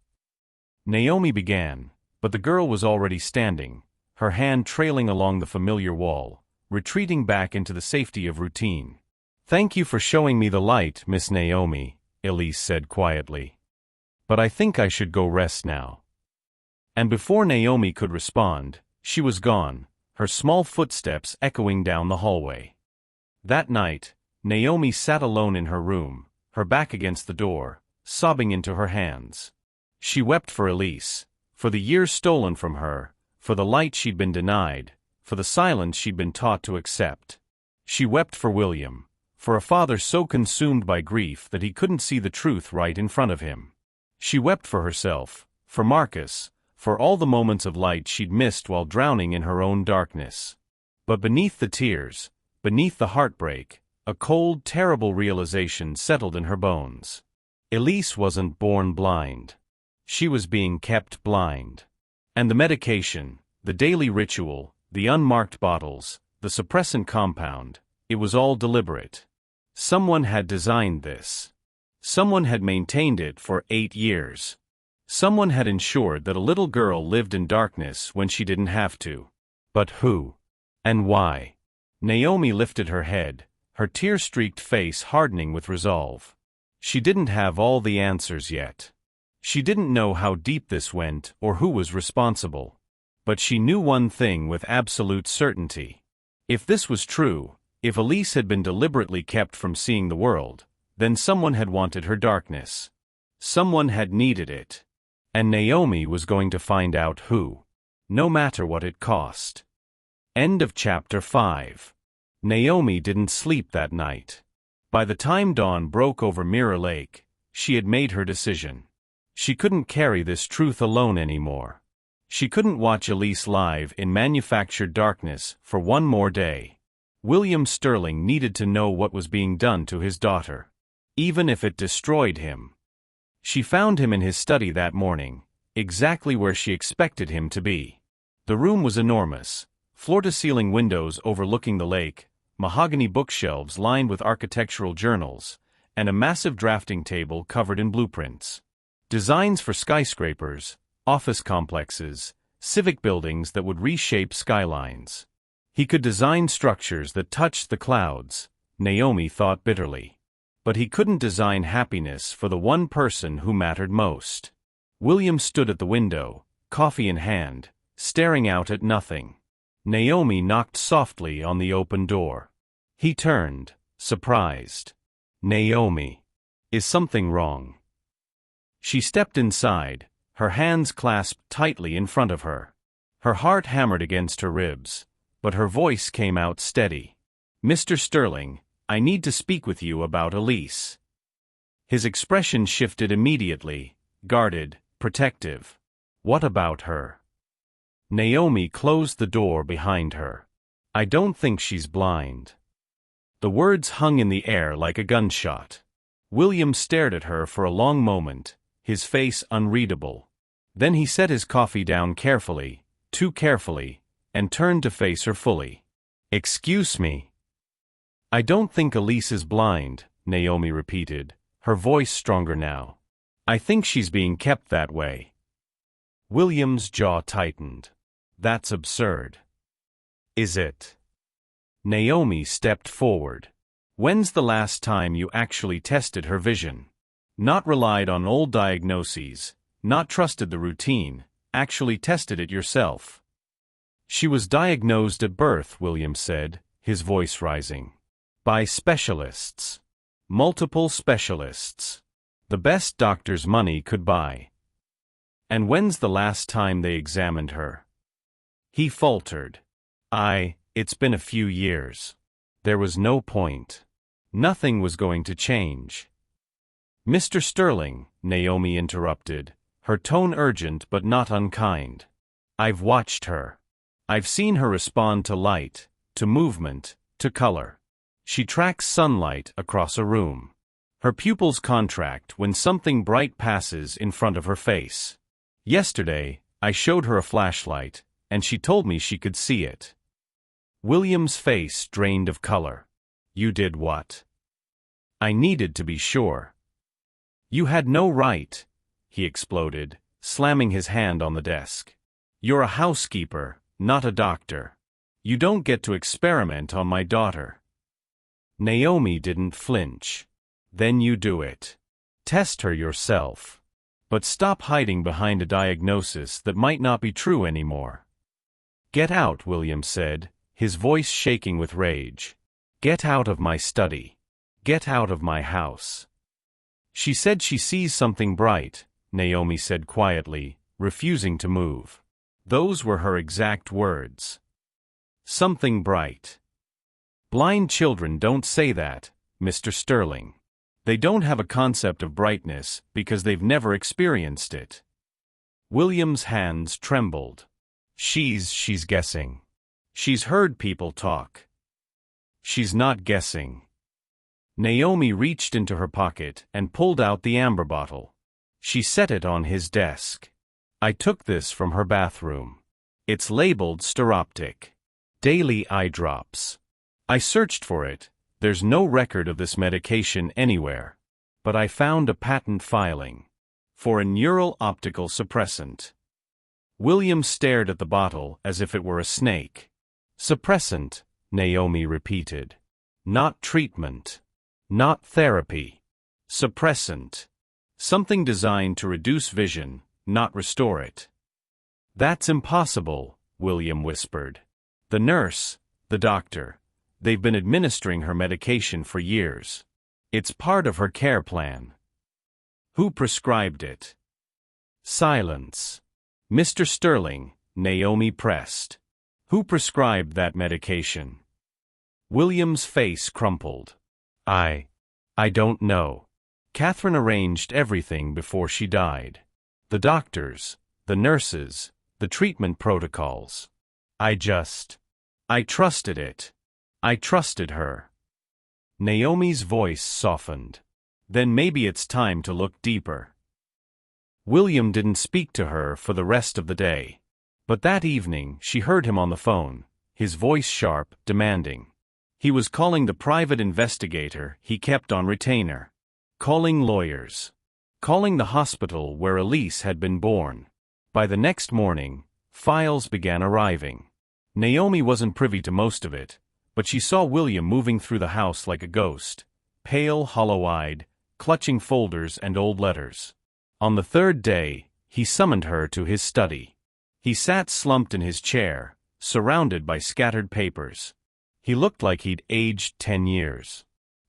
S1: Naomi began, but the girl was already standing, her hand trailing along the familiar wall, retreating back into the safety of routine. "Thank you for showing me the light, Miss Naomi," Elise said quietly. "But I think I should go rest now." And before Naomi could respond, she was gone, her small footsteps echoing down the hallway. That night, Naomi sat alone in her room, her back against the door, sobbing into her hands. She wept for Elise, for the years stolen from her, for the light she'd been denied, for the silence she'd been taught to accept. She wept for William, for a father so consumed by grief that he couldn't see the truth right in front of him. She wept for herself, for Marcus, for all the moments of light she'd missed while drowning in her own darkness. But beneath the tears, beneath the heartbreak, a cold, terrible realization settled in her bones. Elise wasn't born blind. She was being kept blind. And the medication, the daily ritual, the unmarked bottles, the suppressant compound, it was all deliberate. Someone had designed this. Someone had maintained it for 8 years. Someone had ensured that a little girl lived in darkness when she didn't have to. But who? And why? Naomi lifted her head, her tear-streaked face hardening with resolve. She didn't have all the answers yet. She didn't know how deep this went or who was responsible. But she knew one thing with absolute certainty. If this was true, if Elise had been deliberately kept from seeing the world, then someone had wanted her darkness. Someone had needed it. And Naomi was going to find out who. No matter what it cost. End of chapter 5. Naomi didn't sleep that night. By the time dawn broke over Mirror Lake, she had made her decision. She couldn't carry this truth alone anymore. She couldn't watch Elise live in manufactured darkness for one more day. William Sterling needed to know what was being done to his daughter, even if it destroyed him. She found him in his study that morning, exactly where she expected him to be. The room was enormous, floor-to-ceiling windows overlooking the lake, mahogany bookshelves lined with architectural journals, and a massive drafting table covered in blueprints. Designs for skyscrapers, office complexes, civic buildings that would reshape skylines. He could design structures that touched the clouds, Naomi thought bitterly. But he couldn't design happiness for the one person who mattered most. William stood at the window, coffee in hand, staring out at nothing. Naomi knocked softly on the open door. He turned, surprised. "Naomi, is something wrong?" She stepped inside, her hands clasped tightly in front of her. Her heart hammered against her ribs, but her voice came out steady. "Mr. Sterling, I need to speak with you about Elise." His expression shifted immediately, guarded, protective. "What about her?" Naomi closed the door behind her. "I don't think she's blind." The words hung in the air like a gunshot. William stared at her for a long moment, his face unreadable. Then he set his coffee down carefully, too carefully, and turned to face her fully. "Excuse me." "I don't think Elise is blind," Naomi repeated, her voice stronger now. "I think she's being kept that way." William's jaw tightened. "That's absurd." "Is it?" Naomi stepped forward. "When's the last time you actually tested her vision? Not relied on old diagnoses, not trusted the routine, actually tested it yourself?" "She was diagnosed at birth," William said, his voice rising. "By specialists. Multiple specialists. The best doctors money could buy." "And when's the last time they examined her?" He faltered. It's been a few years. There was no point. Nothing was going to change." "Mr. Sterling," Naomi interrupted, her tone urgent but not unkind. "I've watched her. I've seen her respond to light, to movement, to color. She tracks sunlight across a room. Her pupils contract when something bright passes in front of her face. Yesterday, I showed her a flashlight, and she told me she could see it." William's face drained of color. "You did what?" "I needed to be sure." "You had no right," he exploded, slamming his hand on the desk. "You're a housekeeper, not a doctor. You don't get to experiment on my daughter. Naomi didn't flinch. Then you do it. Test her yourself. But stop hiding behind a diagnosis that might not be true anymore. Get out, William said, his voice shaking with rage. Get out of my study. Get out of my house. She said she sees something bright, Naomi said quietly, refusing to move. Those were her exact words. Something bright. Blind children don't say that, Mr. Sterling. They don't have a concept of brightness because they've never experienced it. William's hands trembled. She's guessing. She's heard people talk. She's not guessing. Naomi reached into her pocket and pulled out the amber bottle. She set it on his desk. I took this from her bathroom. It's labeled Steroptic. Daily eye drops. I searched for it. There's no record of this medication anywhere. But I found a patent filing. For a neural optical suppressant. William stared at the bottle as if it were a snake. Suppressant, Naomi repeated. Not treatment. Not therapy. Suppressant. Something designed to reduce vision, not restore it. That's impossible, William whispered. The nurse, the doctor, they've been administering her medication for years. It's part of her care plan. Who prescribed it? Silence. Mr. Sterling, Naomi pressed. Who prescribed that medication? William's face crumpled. I don't know. Catherine arranged everything before she died. The doctors, the nurses, the treatment protocols. I trusted it. I trusted her. Naomi's voice softened. Then maybe it's time to look deeper. William didn't speak to her for the rest of the day. But that evening she heard him on the phone, his voice sharp, demanding. He was calling the private investigator he kept on retainer. Calling lawyers. Calling the hospital where Elise had been born. By the next morning, files began arriving. Naomi wasn't privy to most of it, but she saw William moving through the house like a ghost, pale, hollow-eyed, clutching folders and old letters. On the third day, he summoned her to his study. He sat slumped in his chair, surrounded by scattered papers. He looked like he'd aged 10 years.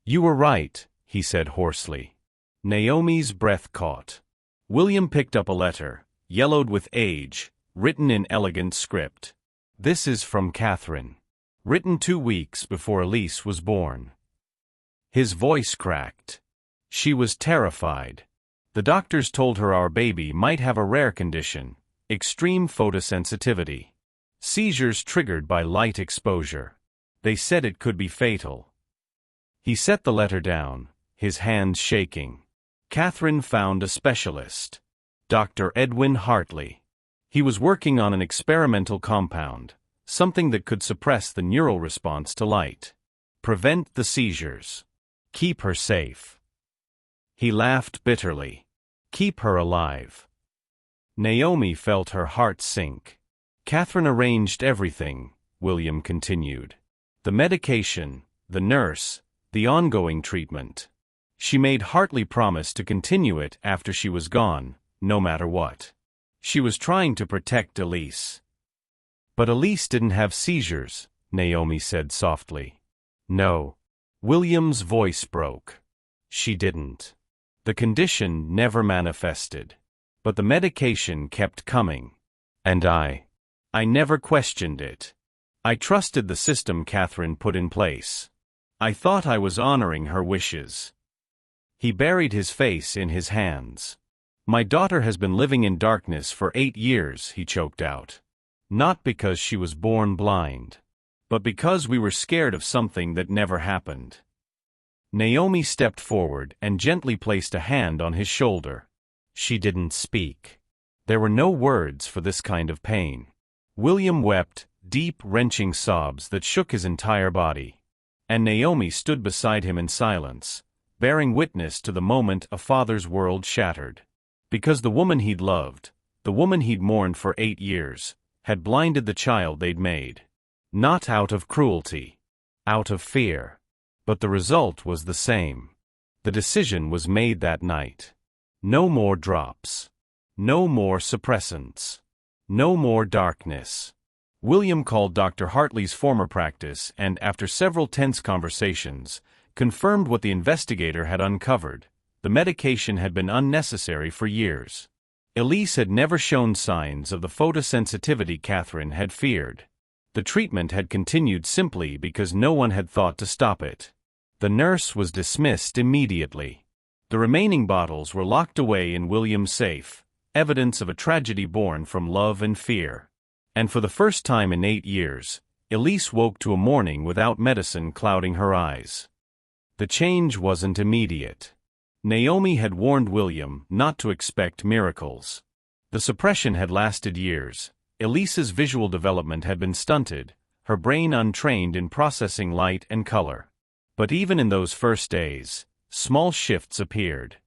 S1: You were right, he said hoarsely. Naomi's breath caught. William picked up a letter, yellowed with age, written in elegant script. This is from Catherine. Written 2 weeks before Elise was born. His voice cracked. She was terrified. The doctors told her our baby might have a rare condition, extreme photosensitivity. Seizures triggered by light exposure. They said it could be fatal. He set the letter down, his hands shaking. Catherine found a specialist. Dr. Edwin Hartley. He was working on an experimental compound, something that could suppress the neural response to light. Prevent the seizures. Keep her safe. He laughed bitterly. Keep her alive. Naomi felt her heart sink. Catherine arranged everything, William continued. The medication, the nurse, the ongoing treatment. She made Hartley promise to continue it after she was gone, no matter what. She was trying to protect Elise. But Elise didn't have seizures, Naomi said softly. No. William's voice broke. She didn't. The condition never manifested. But the medication kept coming. And I never questioned it. I trusted the system Catherine put in place. I thought I was honoring her wishes. He buried his face in his hands. My daughter has been living in darkness for 8 years, he choked out. Not because she was born blind, but because we were scared of something that never happened. Naomi stepped forward and gently placed a hand on his shoulder. She didn't speak. There were no words for this kind of pain. William wept, deep, wrenching sobs that shook his entire body. And Naomi stood beside him in silence, bearing witness to the moment a father's world shattered. Because the woman he'd loved, the woman he'd mourned for 8 years, had blinded the child they'd made. Not out of cruelty. Out of fear. But the result was the same. The decision was made that night. No more drops. No more suppressants. No more darkness. William called Dr. Hartley's former practice and, after several tense conversations, confirmed what the investigator had uncovered. The medication had been unnecessary for years. Elise had never shown signs of the photosensitivity Catherine had feared. The treatment had continued simply because no one had thought to stop it. The nurse was dismissed immediately. The remaining bottles were locked away in William's safe, evidence of a tragedy born from love and fear. And for the first time in 8 years, Elise woke to a morning without medicine clouding her eyes. The change wasn't immediate. Naomi had warned William not to expect miracles. The suppression had lasted years. Elise's visual development had been stunted, her brain untrained in processing light and color. But even in those first days, small shifts appeared.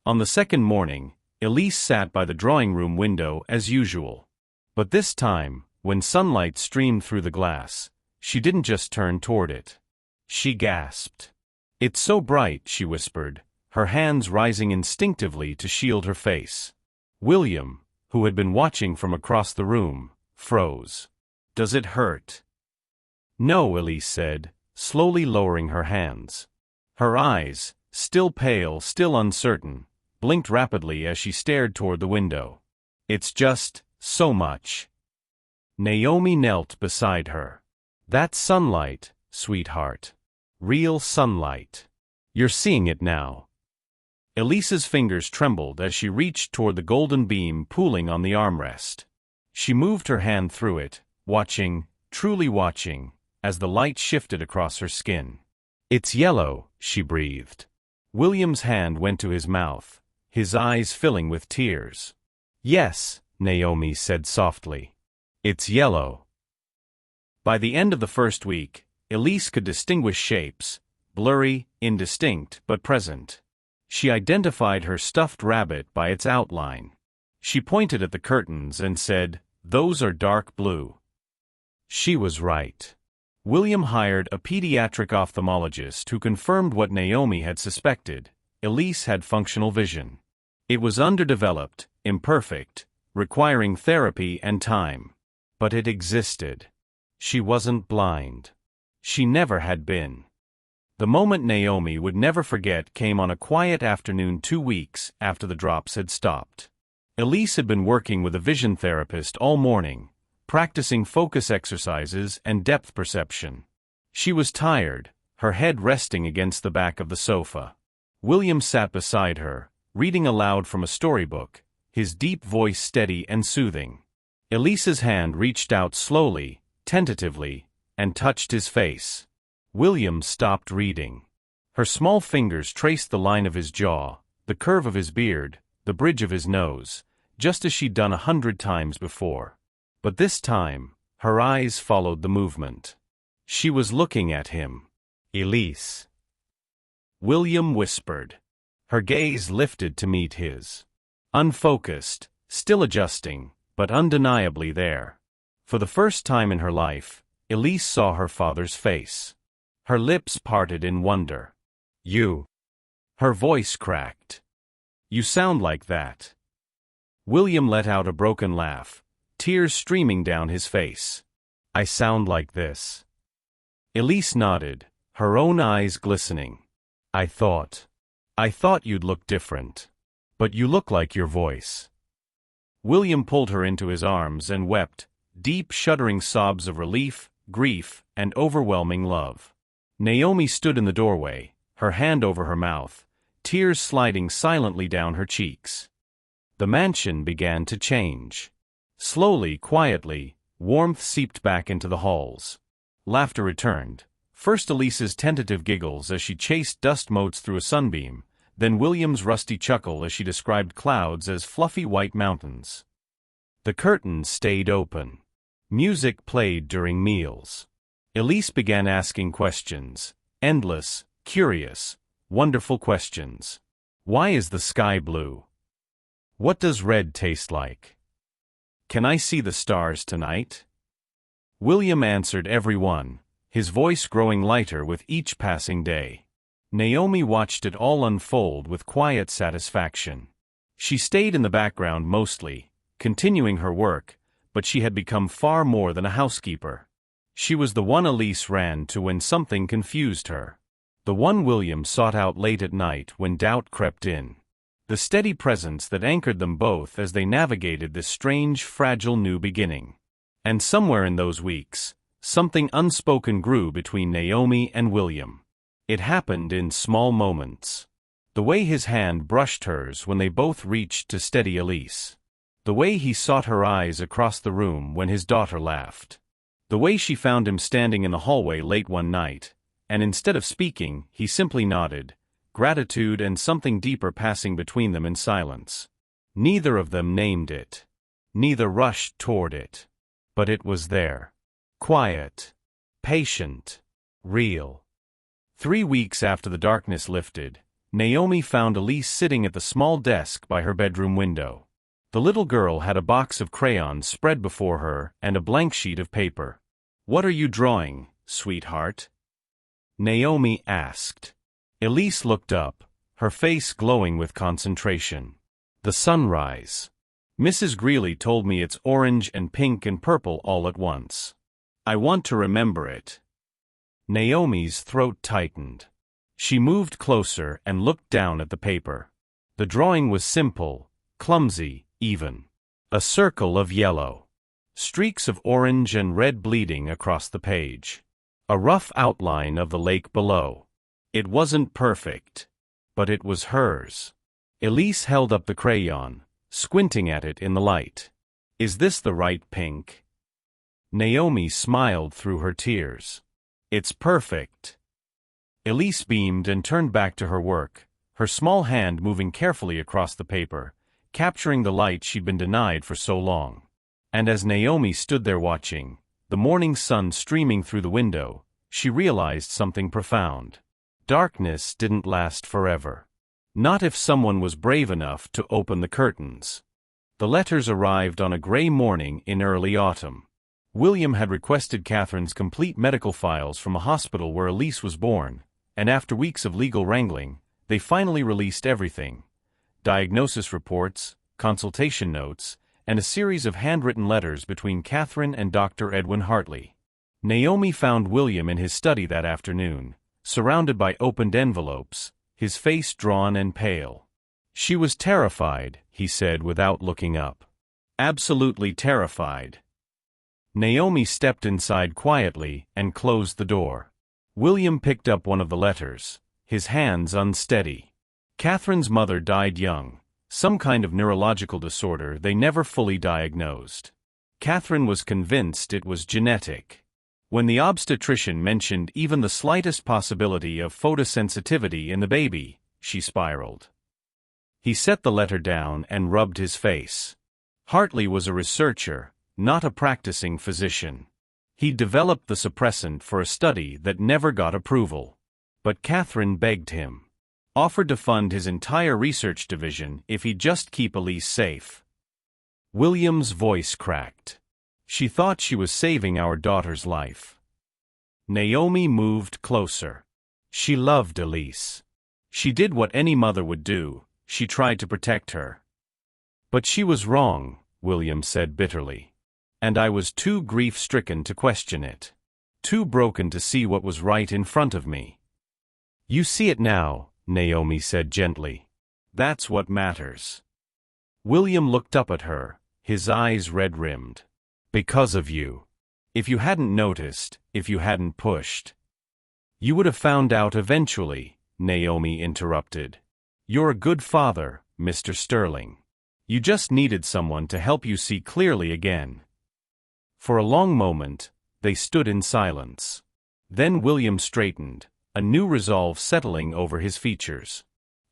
S1: On the second morning, Elise sat by the drawing room window as usual. But this time, when sunlight streamed through the glass, she didn't just turn toward it. She gasped. "It's so bright," she whispered, her hands rising instinctively to shield her face. William, who had been watching from across the room, froze. "Does it hurt?" "No," Elise said, slowly lowering her hands. Her eyes, still pale, still uncertain, blinked rapidly as she stared toward the window. "It's just so much." Naomi knelt beside her. "That's sunlight, sweetheart. Real sunlight. You're seeing it now." Elise's fingers trembled as she reached toward the golden beam pooling on the armrest. She moved her hand through it, watching, truly watching, as the light shifted across her skin. "It's yellow," she breathed. William's hand went to his mouth, his eyes filling with tears. "Yes," Naomi said softly. "It's yellow." By the end of the first week, Elise could distinguish shapes, blurry, indistinct, but present. She identified her stuffed rabbit by its outline. She pointed at the curtains and said, "Those are dark blue." She was right. William hired a pediatric ophthalmologist who confirmed what Naomi had suspected. Elise had functional vision. It was underdeveloped, imperfect, requiring therapy and time. But it existed. She wasn't blind. She never had been. The moment Naomi would never forget came on a quiet afternoon 2 weeks after the drops had stopped. Elise had been working with a vision therapist all morning, practicing focus exercises and depth perception. She was tired, her head resting against the back of the sofa. William sat beside her, reading aloud from a storybook, his deep voice steady and soothing. Elise's hand reached out slowly, tentatively, and touched his face. William stopped reading. Her small fingers traced the line of his jaw, the curve of his beard, the bridge of his nose, just as she'd done 100 times before. But this time, her eyes followed the movement. She was looking at him. "Elise." William whispered. Her gaze lifted to meet his. Unfocused, still adjusting, but undeniably there. For the first time in her life, Elise saw her father's face. Her lips parted in wonder. "You." Her voice cracked. "You sound like that." William let out a broken laugh, tears streaming down his face. "I sound like this." Elise nodded, her own eyes glistening. I thought you'd look different. But you look like your voice." William pulled her into his arms and wept, deep shuddering sobs of relief, grief, and overwhelming love. Naomi stood in the doorway, her hand over her mouth, tears sliding silently down her cheeks. The mansion began to change. Slowly, quietly, warmth seeped back into the halls. Laughter returned, first Elise's tentative giggles as she chased dust motes through a sunbeam, then William's rusty chuckle as she described clouds as fluffy white mountains. The curtains stayed open. Music played during meals. Elise began asking questions, endless, curious, wonderful questions. Why is the sky blue? What does red taste like? Can I see the stars tonight? William answered every one, his voice growing lighter with each passing day. Naomi watched it all unfold with quiet satisfaction. She stayed in the background mostly, continuing her work, but she had become far more than a housekeeper. She was the one Elise ran to when something confused her. The one William sought out late at night when doubt crept in. The steady presence that anchored them both as they navigated this strange, fragile new beginning. And somewhere in those weeks, something unspoken grew between Naomi and William. It happened in small moments. The way his hand brushed hers when they both reached to steady Elise. The way he sought her eyes across the room when his daughter laughed. The way she found him standing in the hallway late one night, and instead of speaking, he simply nodded, gratitude and something deeper passing between them in silence. Neither of them named it. Neither rushed toward it. But it was there. Quiet. Patient. Real. 3 weeks after the darkness lifted, Naomi found Elise sitting at the small desk by her bedroom window. The little girl had a box of crayons spread before her and a blank sheet of paper. "What are you drawing, sweetheart?" Naomi asked. Elise looked up, her face glowing with concentration. "The sunrise. Mrs. Greeley told me it's orange and pink and purple all at once. I want to remember it." Naomi's throat tightened. She moved closer and looked down at the paper. The drawing was simple, clumsy, even. A circle of yellow. Streaks of orange and red bleeding across the page. A rough outline of the lake below. It wasn't perfect, but it was hers. Elise held up the crayon, squinting at it in the light. "Is this the right pink?" Naomi smiled through her tears. "It's perfect." Elise beamed and turned back to her work, her small hand moving carefully across the paper, capturing the light she'd been denied for so long. And as Naomi stood there watching, the morning sun streaming through the window, she realized something profound. Darkness didn't last forever. Not if someone was brave enough to open the curtains. The letters arrived on a gray morning in early autumn. William had requested Catherine's complete medical files from a hospital where Elise was born, and after weeks of legal wrangling, they finally released everything. Diagnosis reports, consultation notes, and a series of handwritten letters between Catherine and Dr. Edwin Hartley. Naomi found William in his study that afternoon, surrounded by opened envelopes, his face drawn and pale. "She was terrified," he said without looking up. "Absolutely terrified." Naomi stepped inside quietly and closed the door. William picked up one of the letters, his hands unsteady. Catherine's mother died young, some kind of neurological disorder they never fully diagnosed. Catherine was convinced it was genetic. When the obstetrician mentioned even the slightest possibility of photosensitivity in the baby, she spiraled. He set the letter down and rubbed his face. Hartley was a researcher, not a practicing physician. He'd developed the suppressant for a study that never got approval. But Catherine begged him. Offered to fund his entire research division if he'd just keep Elise safe. William's voice cracked. "She thought she was saving our daughter's life." Naomi moved closer. She loved Elise. She did what any mother would do, she tried to protect her. "But she was wrong," William said bitterly. "And I was too grief-stricken to question it. Too broken to see what was right in front of me." "You see it now," Naomi said gently. "That's what matters." William looked up at her, his eyes red-rimmed. "Because of you. If you hadn't noticed, if you hadn't pushed." "You would have found out eventually," Naomi interrupted. "You're a good father, Mr. Sterling. You just needed someone to help you see clearly again." For a long moment, they stood in silence. Then William straightened, a new resolve settling over his features.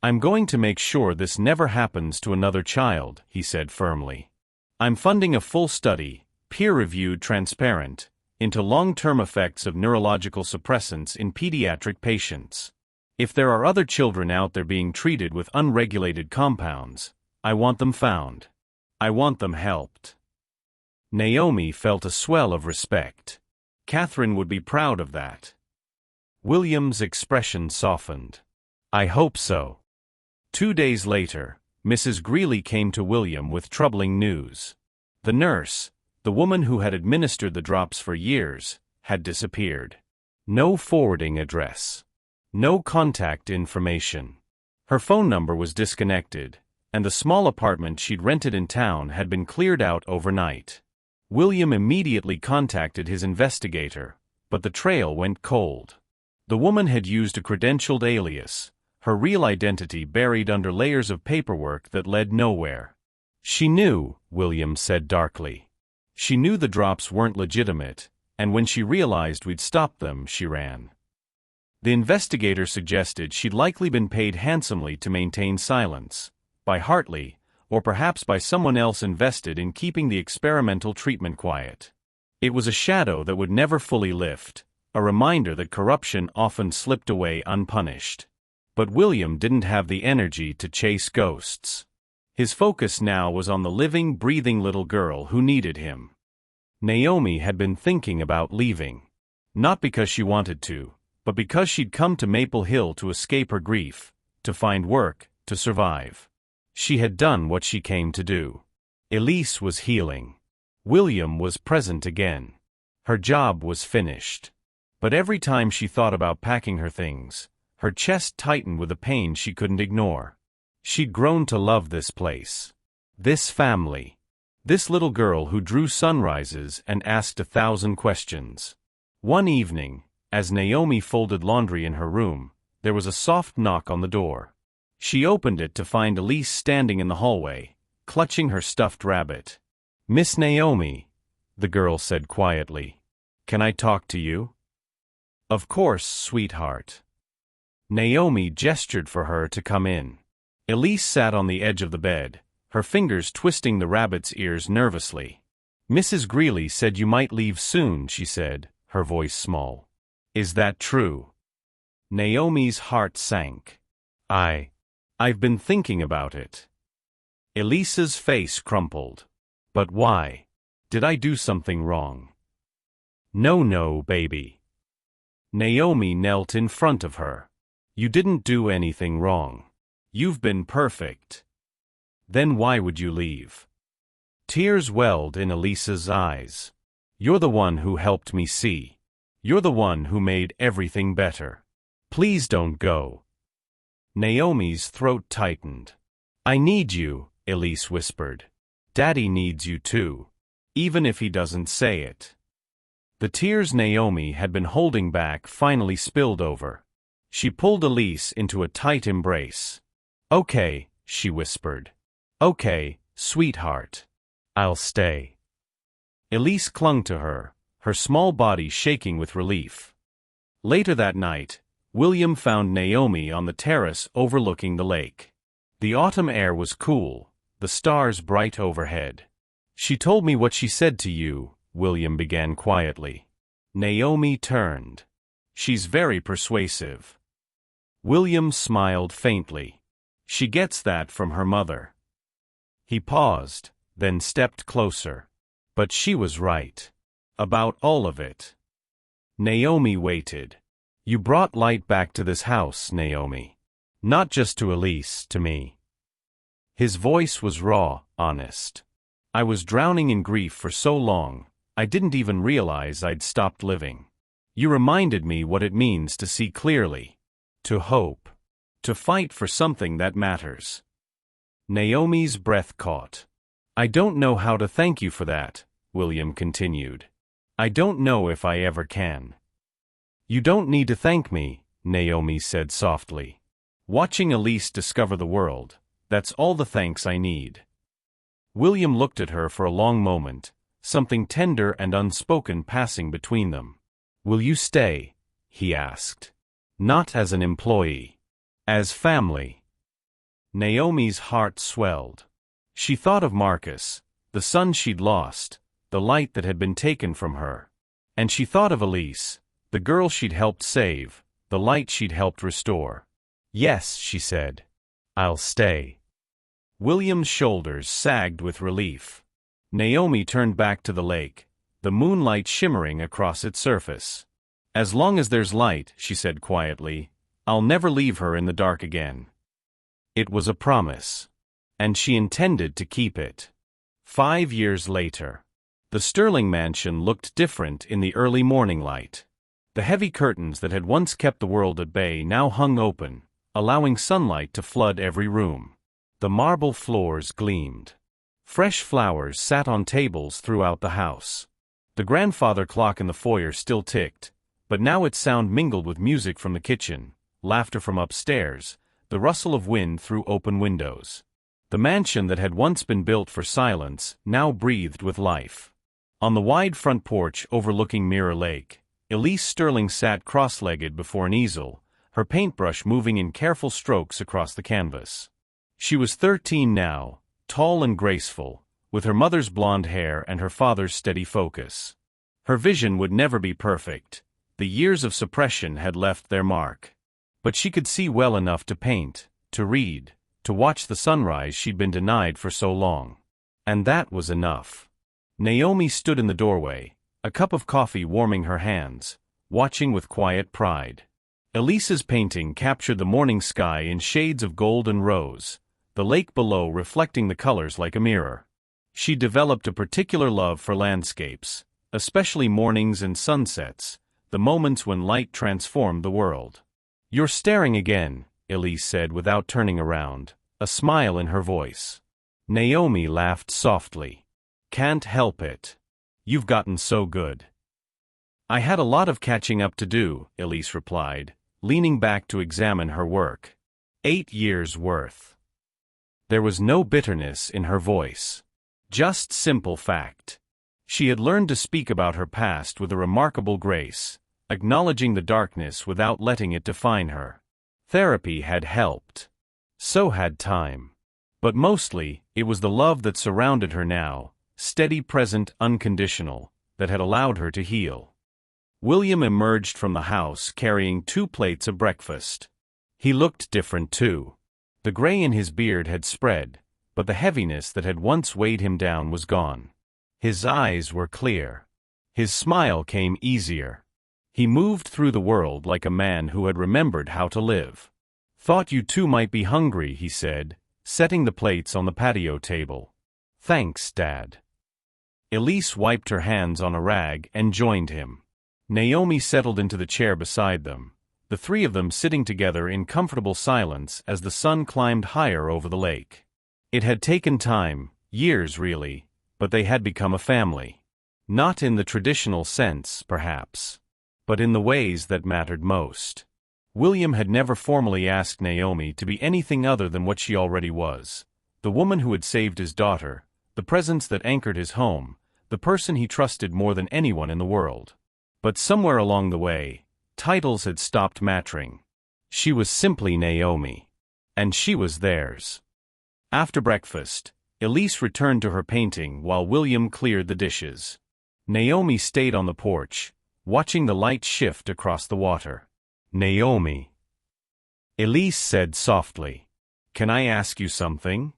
S1: "I'm going to make sure this never happens to another child," he said firmly. "I'm funding a full study, peer-reviewed, transparent, into long-term effects of neurological suppressants in pediatric patients. If there are other children out there being treated with unregulated compounds, I want them found. I want them helped." Naomi felt a swell of respect. Catherine would be proud of that. William's expression softened. I hope so. 2 days later, Mrs. Greeley came to William with troubling news. The nurse, the woman who had administered the drops for years, had disappeared. No forwarding address. No contact information. Her phone number was disconnected, and the small apartment she'd rented in town had been cleared out overnight. William immediately contacted his investigator, but the trail went cold. The woman had used a credentialed alias, her real identity buried under layers of paperwork that led nowhere. She knew, William said darkly. She knew the drops weren't legitimate, and when she realized we'd stopped them, she ran. The investigator suggested she'd likely been paid handsomely to maintain silence, by Hartley, or perhaps by someone else invested in keeping the experimental treatment quiet. It was a shadow that would never fully lift, a reminder that corruption often slipped away unpunished. But William didn't have the energy to chase ghosts. His focus now was on the living, breathing little girl who needed him. Naomi had been thinking about leaving. Not because she wanted to, but because she'd come to Maple Hill to escape her grief, to find work, to survive. She had done what she came to do. Elise was healing. William was present again. Her job was finished. But every time she thought about packing her things, her chest tightened with a pain she couldn't ignore. She'd grown to love this place. This family. This little girl who drew sunrises and asked 1,000 questions. One evening, as Naomi folded laundry in her room, there was a soft knock on the door. She opened it to find Elise standing in the hallway, clutching her stuffed rabbit. "Miss Naomi," the girl said quietly. "Can I talk to you?" "Of course, sweetheart." Naomi gestured for her to come in. Elise sat on the edge of the bed, her fingers twisting the rabbit's ears nervously. "Mrs. Greeley said you might leave soon," she said, her voice small. "Is that true?" Naomi's heart sank. I've been thinking about it." Elisa's face crumpled. "But why? Did I do something wrong?" No, baby." Naomi knelt in front of her. "You didn't do anything wrong. You've been perfect. Then why would you leave?" Tears welled in Elisa's eyes. "You're the one who helped me see. You're the one who made everything better. Please don't go." Naomi's throat tightened. "I need you," Elise whispered. "Daddy needs you too. Even if he doesn't say it." The tears Naomi had been holding back finally spilled over. She pulled Elise into a tight embrace. "Okay," she whispered. "Okay, sweetheart. I'll stay." Elise clung to her, her small body shaking with relief. Later that night, William found Naomi on the terrace overlooking the lake. The autumn air was cool, the stars bright overhead. "She told me what she said to you," William began quietly. Naomi turned. "She's very persuasive." William smiled faintly. "She gets that from her mother." He paused, then stepped closer. "But she was right. About all of it." Naomi waited. "You brought light back to this house, Naomi. Not just to Elise, to me." His voice was raw, honest. "I was drowning in grief for so long, I didn't even realize I'd stopped living. You reminded me what it means to see clearly, to hope, to fight for something that matters." Naomi's breath caught. "I don't know how to thank you for that," William continued. "I don't know if I ever can." "You don't need to thank me," Naomi said softly. "Watching Elise discover the world, that's all the thanks I need." William looked at her for a long moment, something tender and unspoken passing between them. "Will you stay?" he asked. "Not as an employee. As family." Naomi's heart swelled. She thought of Marcus, the son she'd lost, the light that had been taken from her. And she thought of Elise, the girl she'd helped save, the light she'd helped restore. "Yes," she said. "I'll stay." William's shoulders sagged with relief. Naomi turned back to the lake, the moonlight shimmering across its surface. "As long as there's light," she said quietly, "I'll never leave her in the dark again." It was a promise. And she intended to keep it. 5 years later. The Sterling mansion looked different in the early morning light. The heavy curtains that had once kept the world at bay now hung open, allowing sunlight to flood every room. The marble floors gleamed. Fresh flowers sat on tables throughout the house. The grandfather clock in the foyer still ticked, but now its sound mingled with music from the kitchen, laughter from upstairs, the rustle of wind through open windows. The mansion that had once been built for silence now breathed with life. On the wide front porch overlooking Mirror Lake, Elise Sterling sat cross-legged before an easel, her paintbrush moving in careful strokes across the canvas. She was 13 now, tall and graceful, with her mother's blonde hair and her father's steady focus. Her vision would never be perfect. The years of suppression had left their mark. But she could see well enough to paint, to read, to watch the sunrise she'd been denied for so long. And that was enough. Naomi stood in the doorway, a cup of coffee warming her hands, watching with quiet pride. Elise's painting captured the morning sky in shades of gold and rose, the lake below reflecting the colors like a mirror. She developed a particular love for landscapes, especially mornings and sunsets, the moments when light transformed the world. "You're staring again," Elise said without turning around, a smile in her voice. Naomi laughed softly. "Can't help it. You've gotten so good." "I had a lot of catching up to do," Elise replied, leaning back to examine her work. 8 years' worth. There was no bitterness in her voice. Just simple fact. She had learned to speak about her past with a remarkable grace, acknowledging the darkness without letting it define her. Therapy had helped. So had time. But mostly, it was the love that surrounded her now, steady, present, unconditional, that had allowed her to heal. William emerged from the house carrying 2 plates of breakfast. He looked different too. The gray in his beard had spread, but the heaviness that had once weighed him down was gone. His eyes were clear. His smile came easier. He moved through the world like a man who had remembered how to live. "Thought you two might be hungry," he said, setting the plates on the patio table. "Thanks, Dad." Elise wiped her hands on a rag and joined him. Naomi settled into the chair beside them, the 3 of them sitting together in comfortable silence as the sun climbed higher over the lake. It had taken time, years really, but they had become a family. Not in the traditional sense, perhaps, but in the ways that mattered most. William had never formally asked Naomi to be anything other than what she already was, the woman who had saved his daughter, the presence that anchored his home, the person he trusted more than anyone in the world. But somewhere along the way, titles had stopped mattering. She was simply Naomi. And she was theirs. After breakfast, Elise returned to her painting while William cleared the dishes. Naomi stayed on the porch, watching the light shift across the water. "Naomi," Elise said softly, "can I ask you something?"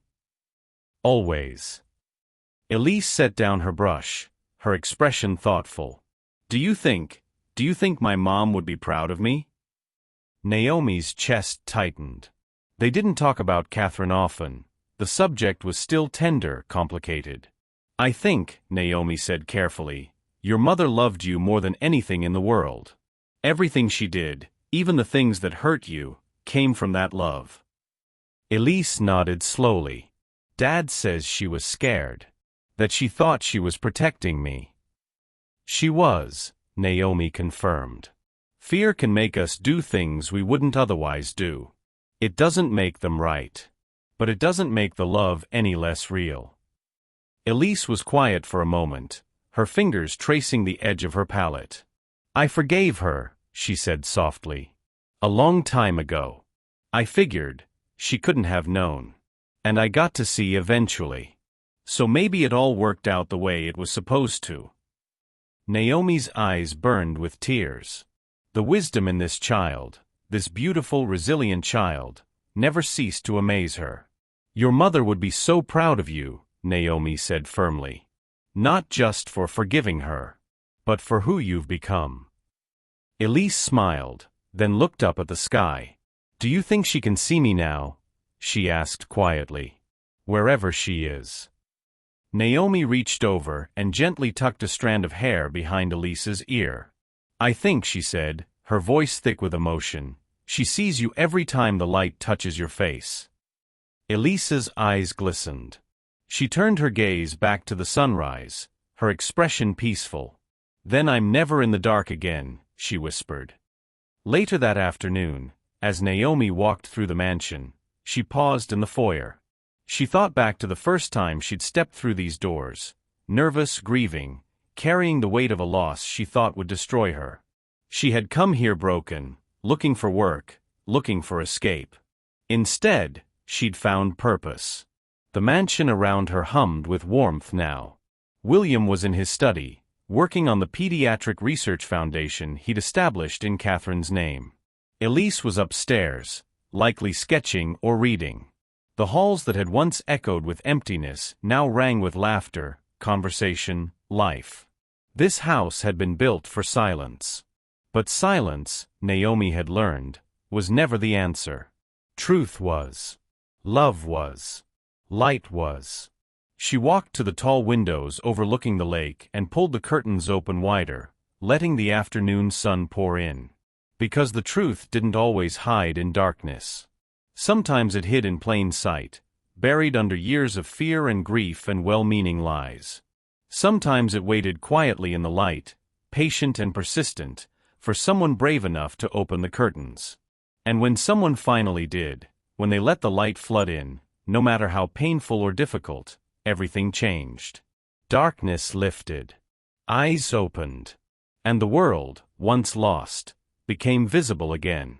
S1: "Always." Elise set down her brush, her expression thoughtful. Do you think my mom would be proud of me?" Naomi's chest tightened. They didn't talk about Catherine often. The subject was still tender, complicated. "I think," Naomi said carefully, "your mother loved you more than anything in the world. Everything she did, even the things that hurt you, came from that love." Elise nodded slowly. "Dad says she was scared. That she thought she was protecting me." "She was," Naomi confirmed. "Fear can make us do things we wouldn't otherwise do. It doesn't make them right. But it doesn't make the love any less real." Elise was quiet for a moment, her fingers tracing the edge of her palette. "I forgave her," she said softly. "A long time ago. I figured she couldn't have known. And I got to see eventually. So maybe it all worked out the way it was supposed to." Naomi's eyes burned with tears. The wisdom in this child, this beautiful, resilient child, never ceased to amaze her. "Your mother would be so proud of you," Naomi said firmly. Not just for forgiving her, but for who you've become. Elise smiled, then looked up at the sky. Do you think she can see me now? She asked quietly. Wherever she is. Naomi reached over and gently tucked a strand of hair behind Elise's ear. I think, she said, her voice thick with emotion, she sees you every time the light touches your face. Elise's eyes glistened. She turned her gaze back to the sunrise, her expression peaceful. Then I'm never in the dark again, she whispered. Later that afternoon, as Naomi walked through the mansion, she paused in the foyer. She thought back to the first time she'd stepped through these doors, nervous, grieving, carrying the weight of a loss she thought would destroy her. She had come here broken, looking for work, looking for escape. Instead, she'd found purpose. The mansion around her hummed with warmth now. William was in his study, working on the pediatric research foundation he'd established in Catherine's name. Elise was upstairs, likely sketching or reading. The halls that had once echoed with emptiness now rang with laughter, conversation, life. This house had been built for silence. But silence, Naomi had learned, was never the answer. Truth was. Love was. Light was. She walked to the tall windows overlooking the lake and pulled the curtains open wider, letting the afternoon sun pour in. Because the truth didn't always hide in darkness. Sometimes it hid in plain sight, buried under years of fear and grief and well-meaning lies. Sometimes it waited quietly in the light, patient and persistent, for someone brave enough to open the curtains. And when someone finally did, when they let the light flood in, no matter how painful or difficult, everything changed. Darkness lifted. Eyes opened. And the world, once lost, became visible again.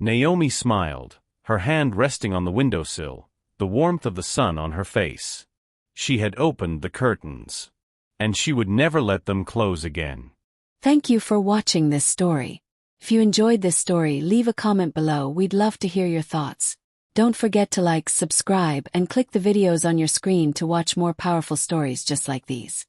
S1: Naomi smiled, her hand resting on the windowsill, the warmth of the sun on her face. She had opened the curtains. And she would never let them close again.
S2: Thank you for watching this story. If you enjoyed this story, leave a comment below. We'd love to hear your thoughts. Don't forget to like, subscribe, and click the videos on your screen to watch more powerful stories just like these.